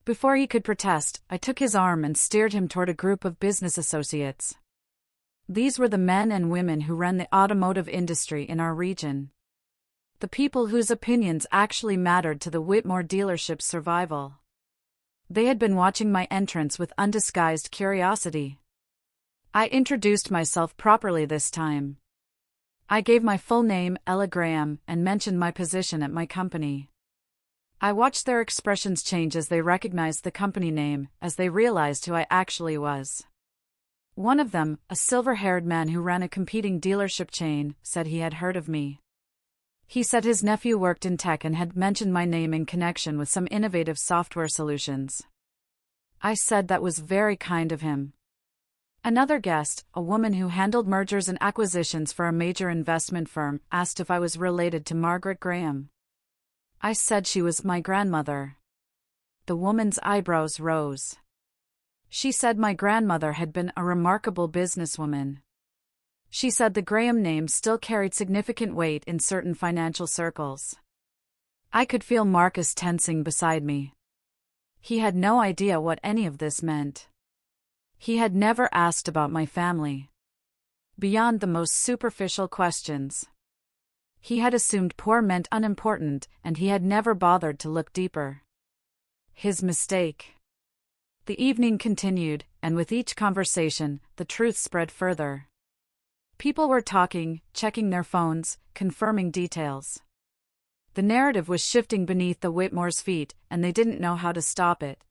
Before he could protest, I took his arm and steered him toward a group of business associates. These were the men and women who ran the automotive industry in our region. The people whose opinions actually mattered to the Whitmore dealership's survival. They had been watching my entrance with undisguised curiosity. I introduced myself properly this time. I gave my full name, Ella Graham, and mentioned my position at my company. I watched their expressions change as they recognized the company name, as they realized who I actually was. One of them, a silver-haired man who ran a competing dealership chain, said he had heard of me. He said his nephew worked in tech and had mentioned my name in connection with some innovative software solutions. I said that was very kind of him. Another guest, a woman who handled mergers and acquisitions for a major investment firm, asked if I was related to Margaret Graham. I said she was my grandmother. The woman's eyebrows rose. She said my grandmother had been a remarkable businesswoman. She said the Graham name still carried significant weight in certain financial circles. I could feel Marcus tensing beside me. He had no idea what any of this meant. He had never asked about my family. Beyond the most superficial questions. He had assumed poor meant unimportant, and he had never bothered to look deeper. His mistake. The evening continued, and with each conversation, the truth spread further. People were talking, checking their phones, confirming details. The narrative was shifting beneath the Whitmore's feet, and they didn't know how to stop it.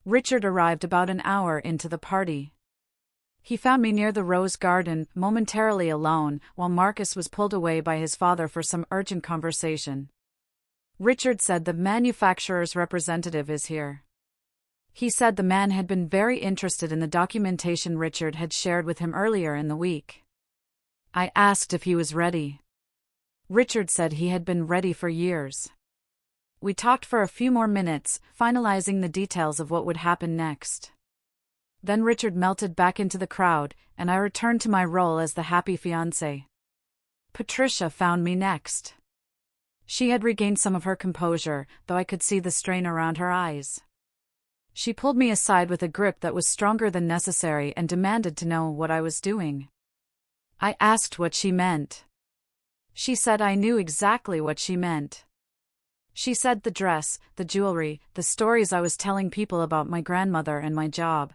Richard arrived about an hour into the party. He found me near the rose garden, momentarily alone, while Marcus was pulled away by his father for some urgent conversation. Richard said the manufacturer's representative is here. He said the man had been very interested in the documentation Richard had shared with him earlier in the week. I asked if he was ready. Richard said he had been ready for years. We talked for a few more minutes, finalizing the details of what would happen next. Then Richard melted back into the crowd, and I returned to my role as the happy fiancé. Patricia found me next. She had regained some of her composure, though I could see the strain around her eyes. She pulled me aside with a grip that was stronger than necessary and demanded to know what I was doing. I asked what she meant. She said I knew exactly what she meant. She said the dress, the jewelry, the stories I was telling people about my grandmother and my job.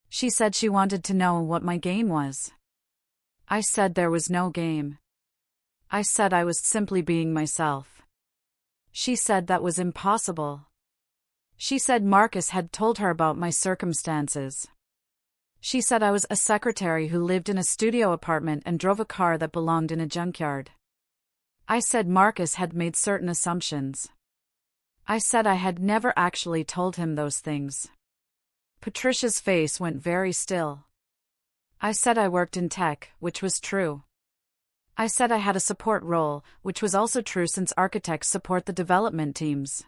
She said she wanted to know what my game was. I said there was no game. I said I was simply being myself. She said that was impossible. She said Marcus had told her about my circumstances. She said I was a secretary who lived in a studio apartment and drove a car that belonged in a junkyard. I said Marcus had made certain assumptions. I said I had never actually told him those things. Patricia's face went very still. I said I worked in tech, which was true. I said I had a support role, which was also true since architects support the development teams.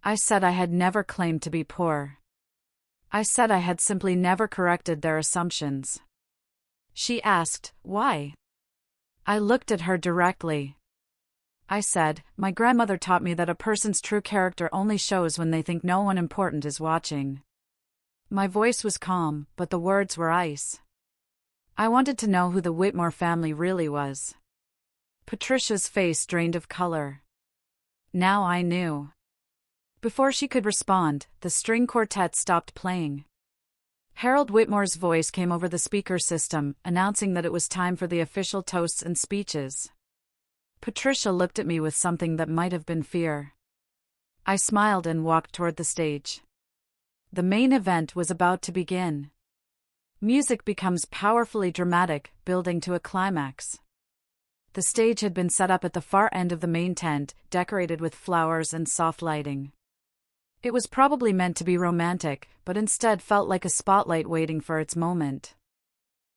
I said I had never claimed to be poor. I said I had simply never corrected their assumptions. She asked, why? I looked at her directly. I said, my grandmother taught me that a person's true character only shows when they think no one important is watching. My voice was calm, but the words were ice. I wanted to know who the Whitmore family really was. Patricia's face drained of color. Now I knew. Before she could respond, the string quartet stopped playing. Harold Whitmore's voice came over the speaker system, announcing that it was time for the official toasts and speeches. Patricia looked at me with something that might have been fear. I smiled and walked toward the stage. The main event was about to begin. Music becomes powerfully dramatic, building to a climax. The stage had been set up at the far end of the main tent, decorated with flowers and soft lighting. It was probably meant to be romantic, but instead felt like a spotlight waiting for its moment.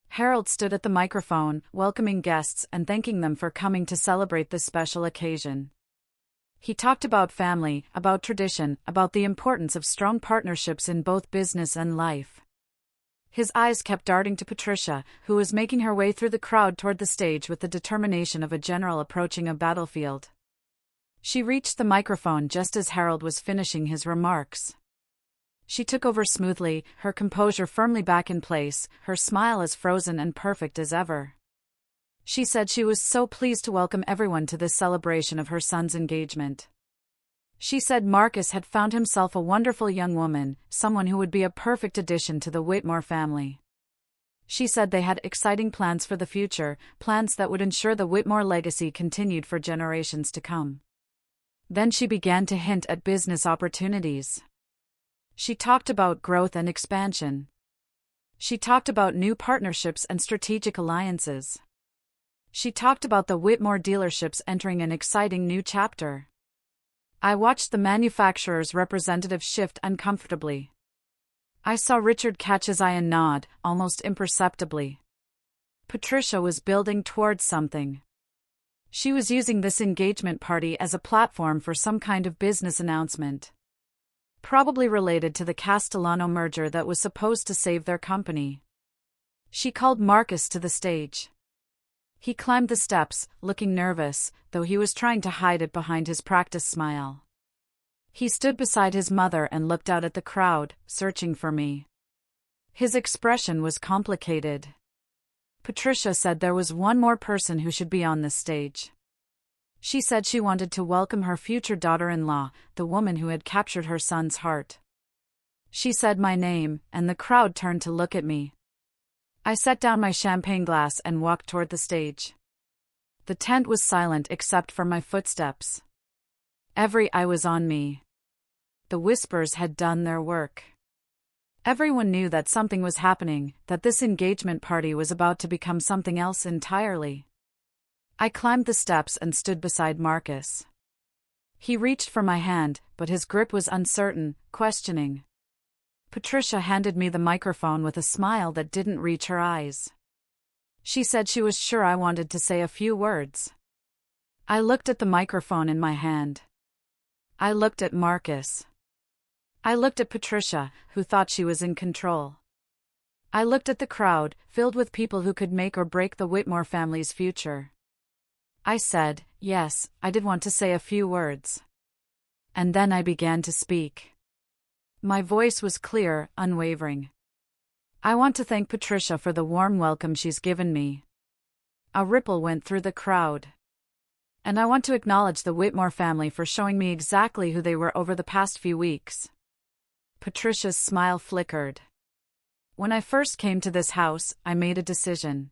Harold stood at the microphone, welcoming guests and thanking them for coming to celebrate this special occasion. He talked about family, about tradition, about the importance of strong partnerships in both business and life. His eyes kept darting to Patricia, who was making her way through the crowd toward the stage with the determination of a general approaching a battlefield. She reached the microphone just as Harold was finishing his remarks. She took over smoothly, her composure firmly back in place, her smile as frozen and perfect as ever. She said she was so pleased to welcome everyone to this celebration of her son's engagement. She said Marcus had found himself a wonderful young woman, someone who would be a perfect addition to the Whitmore family. She said they had exciting plans for the future, plans that would ensure the Whitmore legacy continued for generations to come. Then she began to hint at business opportunities. She talked about growth and expansion. She talked about new partnerships and strategic alliances. She talked about the Whitmore dealerships entering an exciting new chapter. I watched the manufacturer's representative shift uncomfortably. I saw Richard catch his eye and nod, almost imperceptibly. Patricia was building towards something. She was using this engagement party as a platform for some kind of business announcement. Probably related to the Castellano merger that was supposed to save their company. She called Marcus to the stage. He climbed the steps, looking nervous, though he was trying to hide it behind his practiced smile. He stood beside his mother and looked out at the crowd, searching for me. His expression was complicated. Patricia said there was one more person who should be on this stage. She said she wanted to welcome her future daughter-in-law, the woman who had captured her son's heart. She said my name, and the crowd turned to look at me. I set down my champagne glass and walked toward the stage. The tent was silent except for my footsteps. Every eye was on me. The whispers had done their work. Everyone knew that something was happening, that this engagement party was about to become something else entirely. I climbed the steps and stood beside Marcus. He reached for my hand, but his grip was uncertain, questioning. Patricia handed me the microphone with a smile that didn't reach her eyes. She said she was sure I wanted to say a few words. I looked at the microphone in my hand. I looked at Marcus. I looked at Patricia, who thought she was in control. I looked at the crowd, filled with people who could make or break the Whitmore family's future. I said, yes, I did want to say a few words. And then I began to speak. My voice was clear, unwavering. I want to thank Patricia for the warm welcome she's given me. A ripple went through the crowd. And I want to acknowledge the Whitmore family for showing me exactly who they were over the past few weeks. Patricia's smile flickered. When I first came to this house, I made a decision.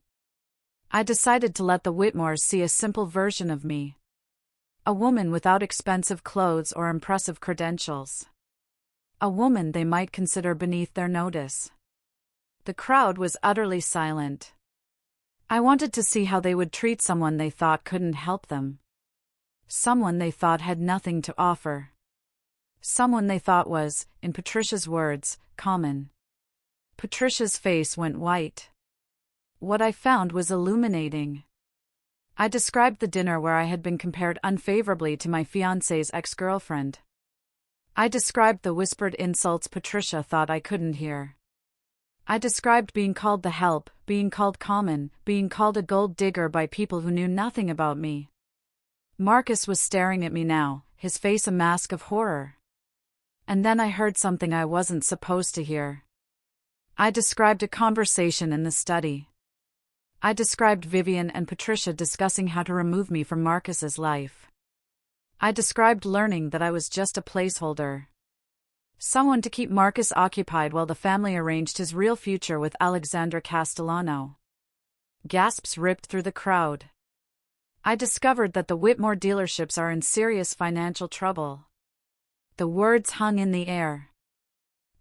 I decided to let the Whitmores see a simple version of me. A woman without expensive clothes or impressive credentials. A woman they might consider beneath their notice. The crowd was utterly silent. I wanted to see how they would treat someone they thought couldn't help them. Someone they thought had nothing to offer. Someone they thought was, in Patricia's words, common. Patricia's face went white. What I found was illuminating. I described the dinner where I had been compared unfavorably to my fiancé's ex-girlfriend. I described the whispered insults Patricia thought I couldn't hear. I described being called the help, being called common, being called a gold digger by people who knew nothing about me. Marcus was staring at me now, his face a mask of horror. And then I heard something I wasn't supposed to hear. I described a conversation in the study. I described Vivian and Patricia discussing how to remove me from Marcus's life. I described learning that I was just a placeholder. Someone to keep Marcus occupied while the family arranged his real future with Alexandra Castellano. Gasps ripped through the crowd. I discovered that the Whitmore dealerships are in serious financial trouble. The words hung in the air.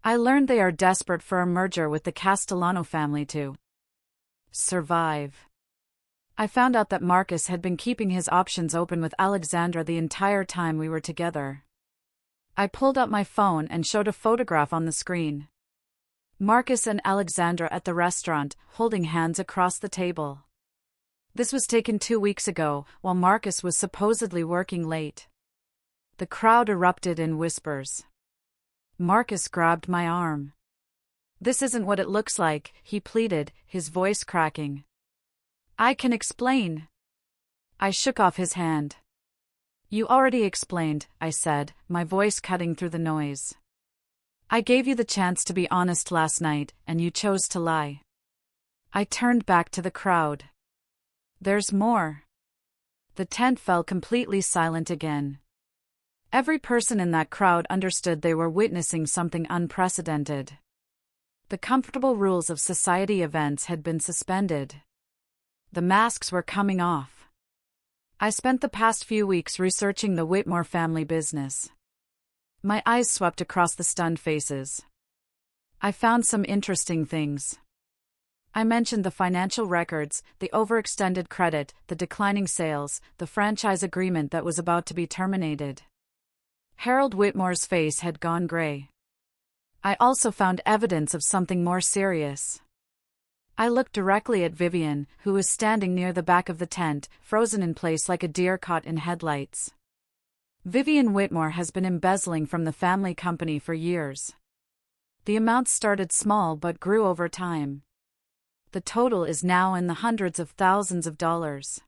I learned they are desperate for a merger with the Castellano family to survive. I found out that Marcus had been keeping his options open with Alexandra the entire time we were together. I pulled up my phone and showed a photograph on the screen. Marcus and Alexandra at the restaurant, holding hands across the table. This was taken 2 weeks ago, while Marcus was supposedly working late. The crowd erupted in whispers. Marcus grabbed my arm. "This isn't what it looks like," he pleaded, his voice cracking. "I can explain." I shook off his hand. "You already explained," I said, my voice cutting through the noise. "I gave you the chance to be honest last night, and you chose to lie." I turned back to the crowd. "There's more." The tent fell completely silent again. Every person in that crowd understood they were witnessing something unprecedented. The comfortable rules of society events had been suspended. The masks were coming off. I spent the past few weeks researching the Whitmore family business. My eyes swept across the stunned faces. I found some interesting things. I mentioned the financial records, the overextended credit, the declining sales, the franchise agreement that was about to be terminated. Harold Whitmore's face had gone gray. I also found evidence of something more serious. I looked directly at Vivian, who was standing near the back of the tent, frozen in place like a deer caught in headlights. Vivian Whitmore has been embezzling from the family company for years. The amounts started small but grew over time. The total is now in the hundreds of thousands of dollars.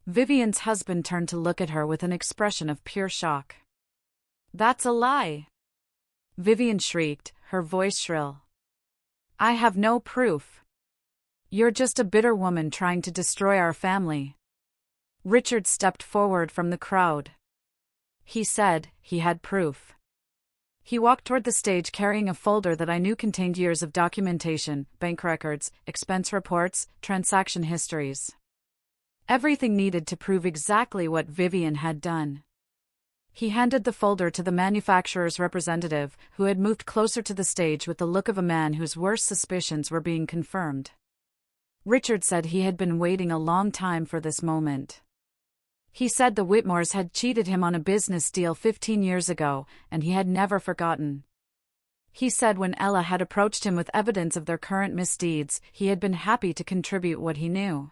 Vivian's husband turned to look at her with an expression of pure shock. "That's a lie!" Vivian shrieked, her voice shrill. "I have no proof. You're just a bitter woman trying to destroy our family." Richard stepped forward from the crowd. He said he had proof. He walked toward the stage carrying a folder that I knew contained years of documentation, bank records, expense reports, transaction histories. Everything needed to prove exactly what Vivian had done. He handed the folder to the manufacturer's representative, who had moved closer to the stage with the look of a man whose worst suspicions were being confirmed. Richard said he had been waiting a long time for this moment. He said the Whitmores had cheated him on a business deal 15 years ago, and he had never forgotten. He said when Ella had approached him with evidence of their current misdeeds, he had been happy to contribute what he knew.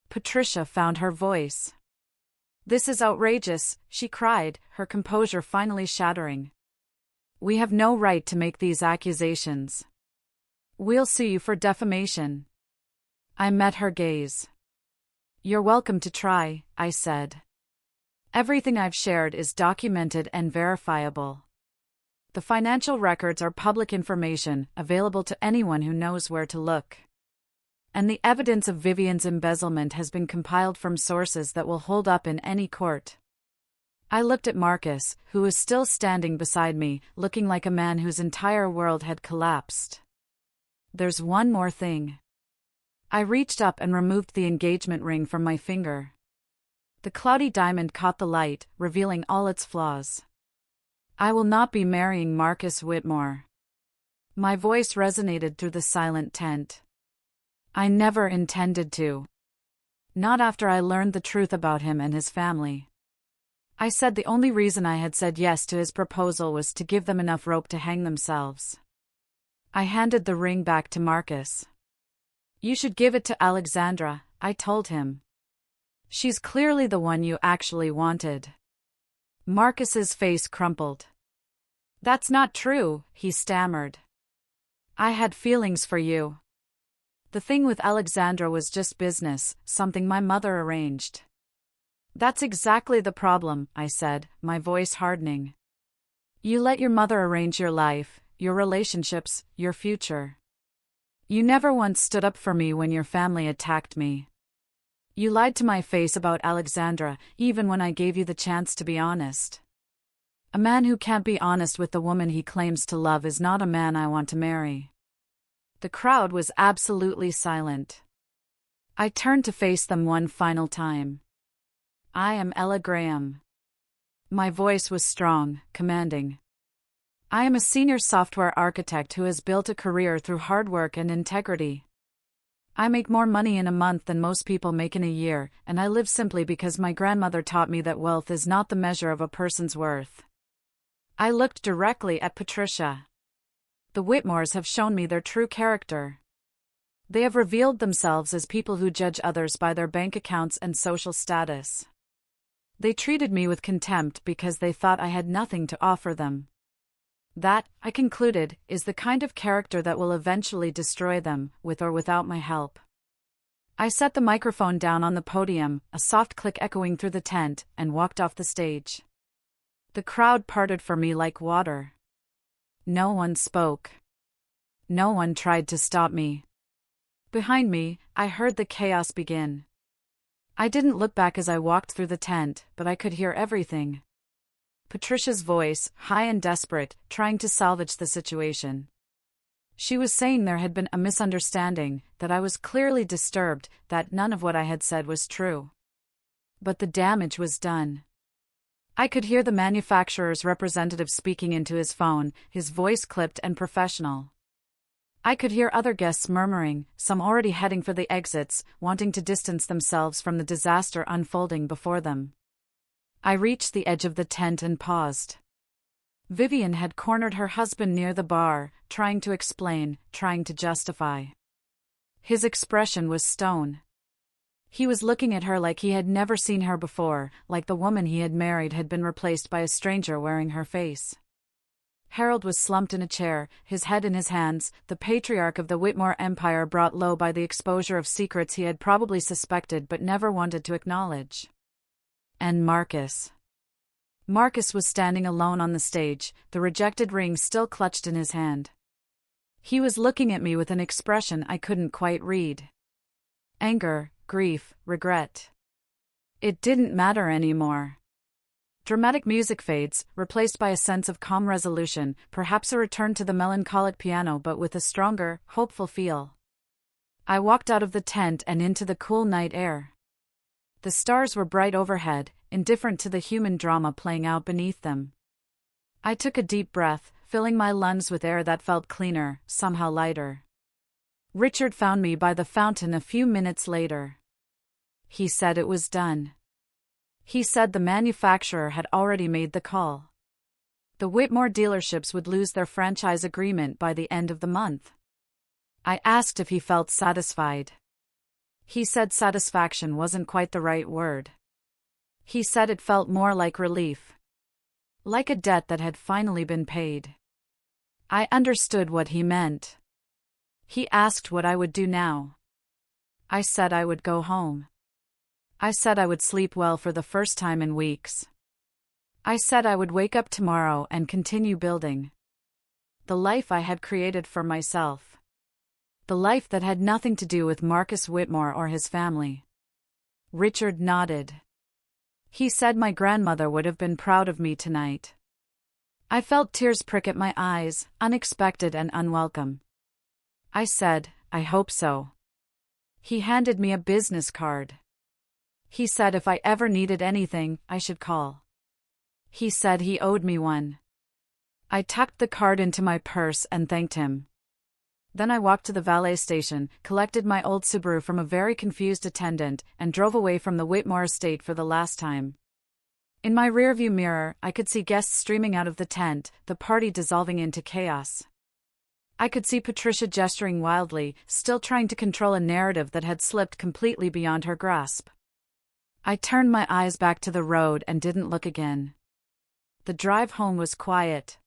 Patricia found her voice. "This is outrageous," she cried, her composure finally shattering. "We have no right to make these accusations. We'll sue you for defamation." I met her gaze. "You're welcome to try," I said. "Everything I've shared is documented and verifiable. The financial records are public information, available to anyone who knows where to look. And the evidence of Vivian's embezzlement has been compiled from sources that will hold up in any court." I looked at Marcus, who was still standing beside me, looking like a man whose entire world had collapsed. "There's one more thing." I reached up and removed the engagement ring from my finger. The cloudy diamond caught the light, revealing all its flaws. "I will not be marrying Marcus Whitmore." My voice resonated through the silent tent. "I never intended to. Not after I learned the truth about him and his family." I said the only reason I had said yes to his proposal was to give them enough rope to hang themselves. I handed the ring back to Marcus. "You should give it to Alexandra," I told him. "She's clearly the one you actually wanted." Marcus's face crumpled. "That's not true," he stammered. "I had feelings for you. The thing with Alexandra was just business, something my mother arranged. That's exactly the problem, I said, my voice hardening. You let your mother arrange your life, your relationships, your future. You never once stood up for me when your family attacked me. You lied to my face about Alexandra, even when I gave you the chance to be honest. A man who can't be honest with the woman he claims to love is not a man I want to marry. The crowd was absolutely silent. I turned to face them one final time. I am Ella Graham. My voice was strong, commanding. I am a senior software architect who has built a career through hard work and integrity. I make more money in a month than most people make in a year, and I live simply because my grandmother taught me that wealth is not the measure of a person's worth. I looked directly at Patricia. The Whitmores have shown me their true character. They have revealed themselves as people who judge others by their bank accounts and social status. They treated me with contempt because they thought I had nothing to offer them. That, I concluded, is the kind of character that will eventually destroy them, with or without my help. I set the microphone down on the podium, a soft click echoing through the tent, and walked off the stage. The crowd parted for me like water. No one spoke. No one tried to stop me. Behind me, I heard the chaos begin. I didn't look back as I walked through the tent, but I could hear everything. Patricia's voice, high and desperate, trying to salvage the situation. She was saying there had been a misunderstanding, that I was clearly disturbed, that none of what I had said was true. But the damage was done. I could hear the manufacturer's representative speaking into his phone, his voice clipped and professional. I could hear other guests murmuring, some already heading for the exits, wanting to distance themselves from the disaster unfolding before them. I reached the edge of the tent and paused. Vivian had cornered her husband near the bar, trying to explain, trying to justify. His expression was stone. He was looking at her like he had never seen her before, like the woman he had married had been replaced by a stranger wearing her face. Harold was slumped in a chair, his head in his hands, the patriarch of the Whitmore empire brought low by the exposure of secrets he had probably suspected but never wanted to acknowledge. And Marcus. Marcus was standing alone on the stage, the rejected ring still clutched in his hand. He was looking at me with an expression I couldn't quite read. Anger, grief, regret. It didn't matter anymore. Dramatic music fades, replaced by a sense of calm resolution, perhaps a return to the melancholic piano but with a stronger, hopeful feel. I walked out of the tent and into the cool night air. The stars were bright overhead, indifferent to the human drama playing out beneath them. I took a deep breath, filling my lungs with air that felt cleaner, somehow lighter. Richard found me by the fountain a few minutes later. He said it was done. He said the manufacturer had already made the call. The Whitmore dealerships would lose their franchise agreement by the end of the month. I asked if he felt satisfied. He said satisfaction wasn't quite the right word. He said it felt more like relief. Like a debt that had finally been paid. I understood what he meant. He asked what I would do now. I said I would go home. I said I would sleep well for the first time in weeks. I said I would wake up tomorrow and continue building the life I had created for myself. The life that had nothing to do with Marcus Whitmore or his family. Richard nodded. He said my grandmother would have been proud of me tonight. I felt tears prick at my eyes, unexpected and unwelcome. I said, I hope so. He handed me a business card. He said if I ever needed anything, I should call. He said he owed me one. I tucked the card into my purse and thanked him. Then I walked to the valet station, collected my old Subaru from a very confused attendant, and drove away from the Whitmore estate for the last time. In my rearview mirror, I could see guests streaming out of the tent, the party dissolving into chaos. I could see Patricia gesturing wildly, still trying to control a narrative that had slipped completely beyond her grasp. I turned my eyes back to the road and didn't look again. The drive home was quiet.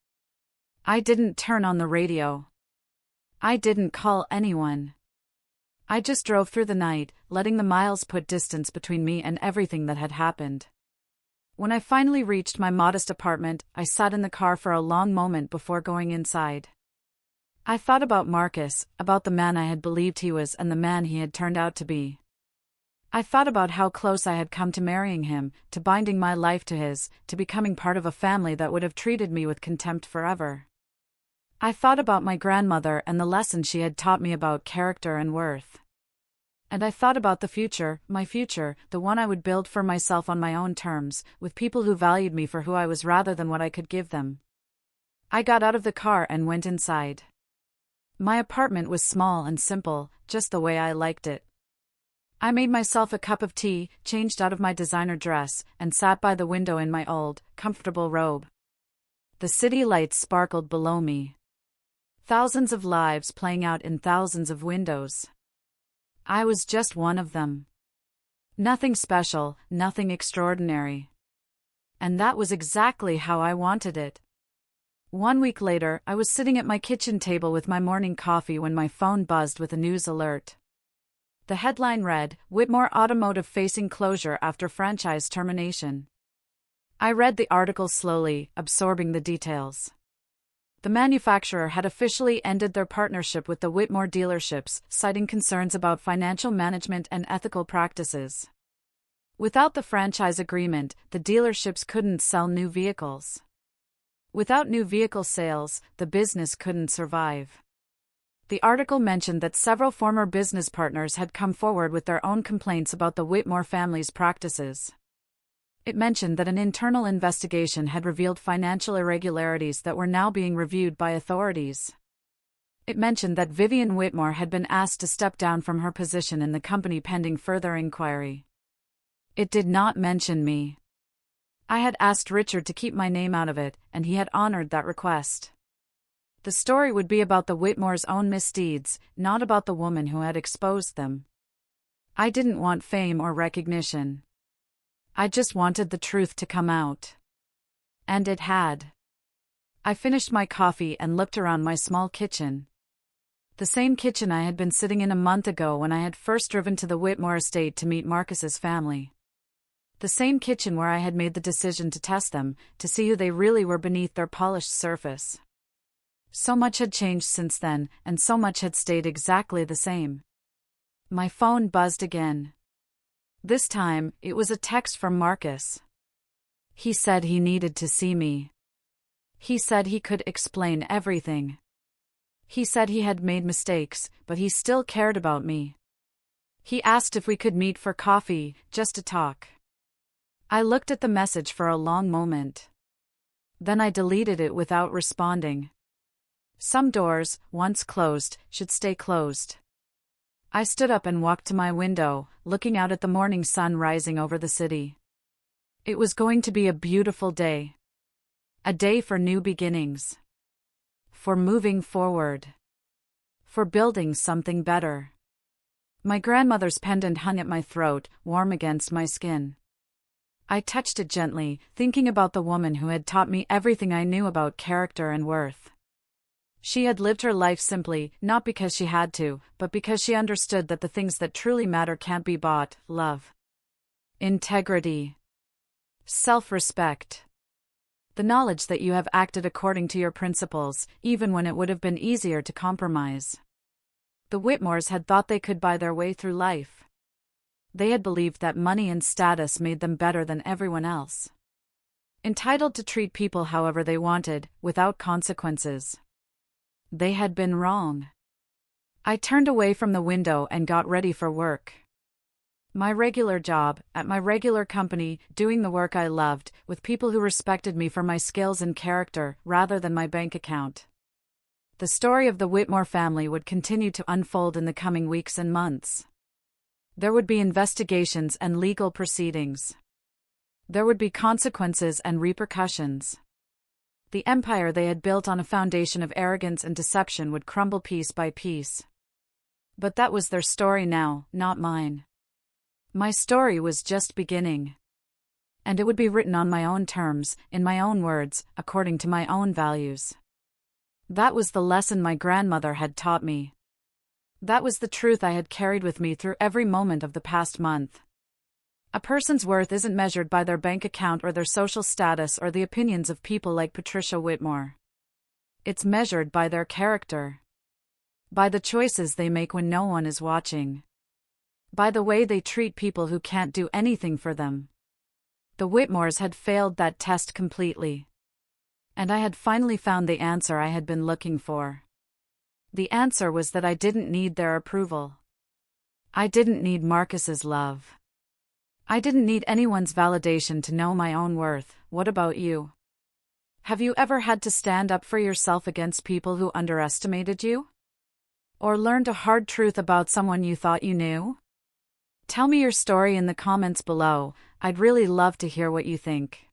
I didn't turn on the radio. I didn't call anyone. I just drove through the night, letting the miles put distance between me and everything that had happened. When I finally reached my modest apartment, I sat in the car for a long moment before going inside. I thought about Marcus, about the man I had believed he was and the man he had turned out to be. I thought about how close I had come to marrying him, to binding my life to his, to becoming part of a family that would have treated me with contempt forever. I thought about my grandmother and the lesson she had taught me about character and worth. And I thought about the future, my future, the one I would build for myself on my own terms, with people who valued me for who I was rather than what I could give them. I got out of the car and went inside. My apartment was small and simple, just the way I liked it. I made myself a cup of tea, changed out of my designer dress, and sat by the window in my old, comfortable robe. The city lights sparkled below me. Thousands of lives playing out in thousands of windows. I was just one of them. Nothing special, nothing extraordinary. And that was exactly how I wanted it. 1 week later, I was sitting at my kitchen table with my morning coffee when my phone buzzed with a news alert. The headline read, "Whitmore Automotive facing closure after franchise termination." I read the article slowly, absorbing the details. The manufacturer had officially ended their partnership with the Whitmore dealerships, citing concerns about financial management and ethical practices. Without the franchise agreement, the dealerships couldn't sell new vehicles. Without new vehicle sales, the business couldn't survive. The article mentioned that several former business partners had come forward with their own complaints about the Whitmore family's practices. It mentioned that an internal investigation had revealed financial irregularities that were now being reviewed by authorities. It mentioned that Vivian Whitmore had been asked to step down from her position in the company pending further inquiry. It did not mention me. I had asked Richard to keep my name out of it, and he had honored that request. The story would be about the Whitmore's own misdeeds, not about the woman who had exposed them. I didn't want fame or recognition. I just wanted the truth to come out. And it had. I finished my coffee and looked around my small kitchen. The same kitchen I had been sitting in a month ago when I had first driven to the Whitmore estate to meet Marcus's family. The same kitchen where I had made the decision to test them, to see who they really were beneath their polished surface. So much had changed since then, and so much had stayed exactly the same. My phone buzzed again. This time, it was a text from Marcus. He said he needed to see me. He said he could explain everything. He said he had made mistakes, but he still cared about me. He asked if we could meet for coffee, just to talk. I looked at the message for a long moment. Then I deleted it without responding. Some doors, once closed, should stay closed. I stood up and walked to my window, looking out at the morning sun rising over the city. It was going to be a beautiful day. A day for new beginnings. For moving forward. For building something better. My grandmother's pendant hung at my throat, warm against my skin. I touched it gently, thinking about the woman who had taught me everything I knew about character and worth. She had lived her life simply, not because she had to, but because she understood that the things that truly matter can't be bought: love, integrity, self-respect. The knowledge that you have acted according to your principles, even when it would have been easier to compromise. The Whitmores had thought they could buy their way through life. They had believed that money and status made them better than everyone else. Entitled to treat people however they wanted, without consequences. They had been wrong. I turned away from the window and got ready for work. My regular job, at my regular company, doing the work I loved, with people who respected me for my skills and character, rather than my bank account. The story of the Whitmore family would continue to unfold in the coming weeks and months. There would be investigations and legal proceedings. There would be consequences and repercussions. The empire they had built on a foundation of arrogance and deception would crumble piece by piece. But that was their story now, not mine. My story was just beginning. And it would be written on my own terms, in my own words, according to my own values. That was the lesson my grandmother had taught me. That was the truth I had carried with me through every moment of the past month. A person's worth isn't measured by their bank account or their social status or the opinions of people like Patricia Whitmore. It's measured by their character. By the choices they make when no one is watching. By the way they treat people who can't do anything for them. The Whitmores had failed that test completely. And I had finally found the answer I had been looking for. The answer was that I didn't need their approval. I didn't need Marcus's love. I didn't need anyone's validation to know my own worth. What about you? Have you ever had to stand up for yourself against people who underestimated you? Or learned a hard truth about someone you thought you knew? Tell me your story in the comments below. I'd really love to hear what you think.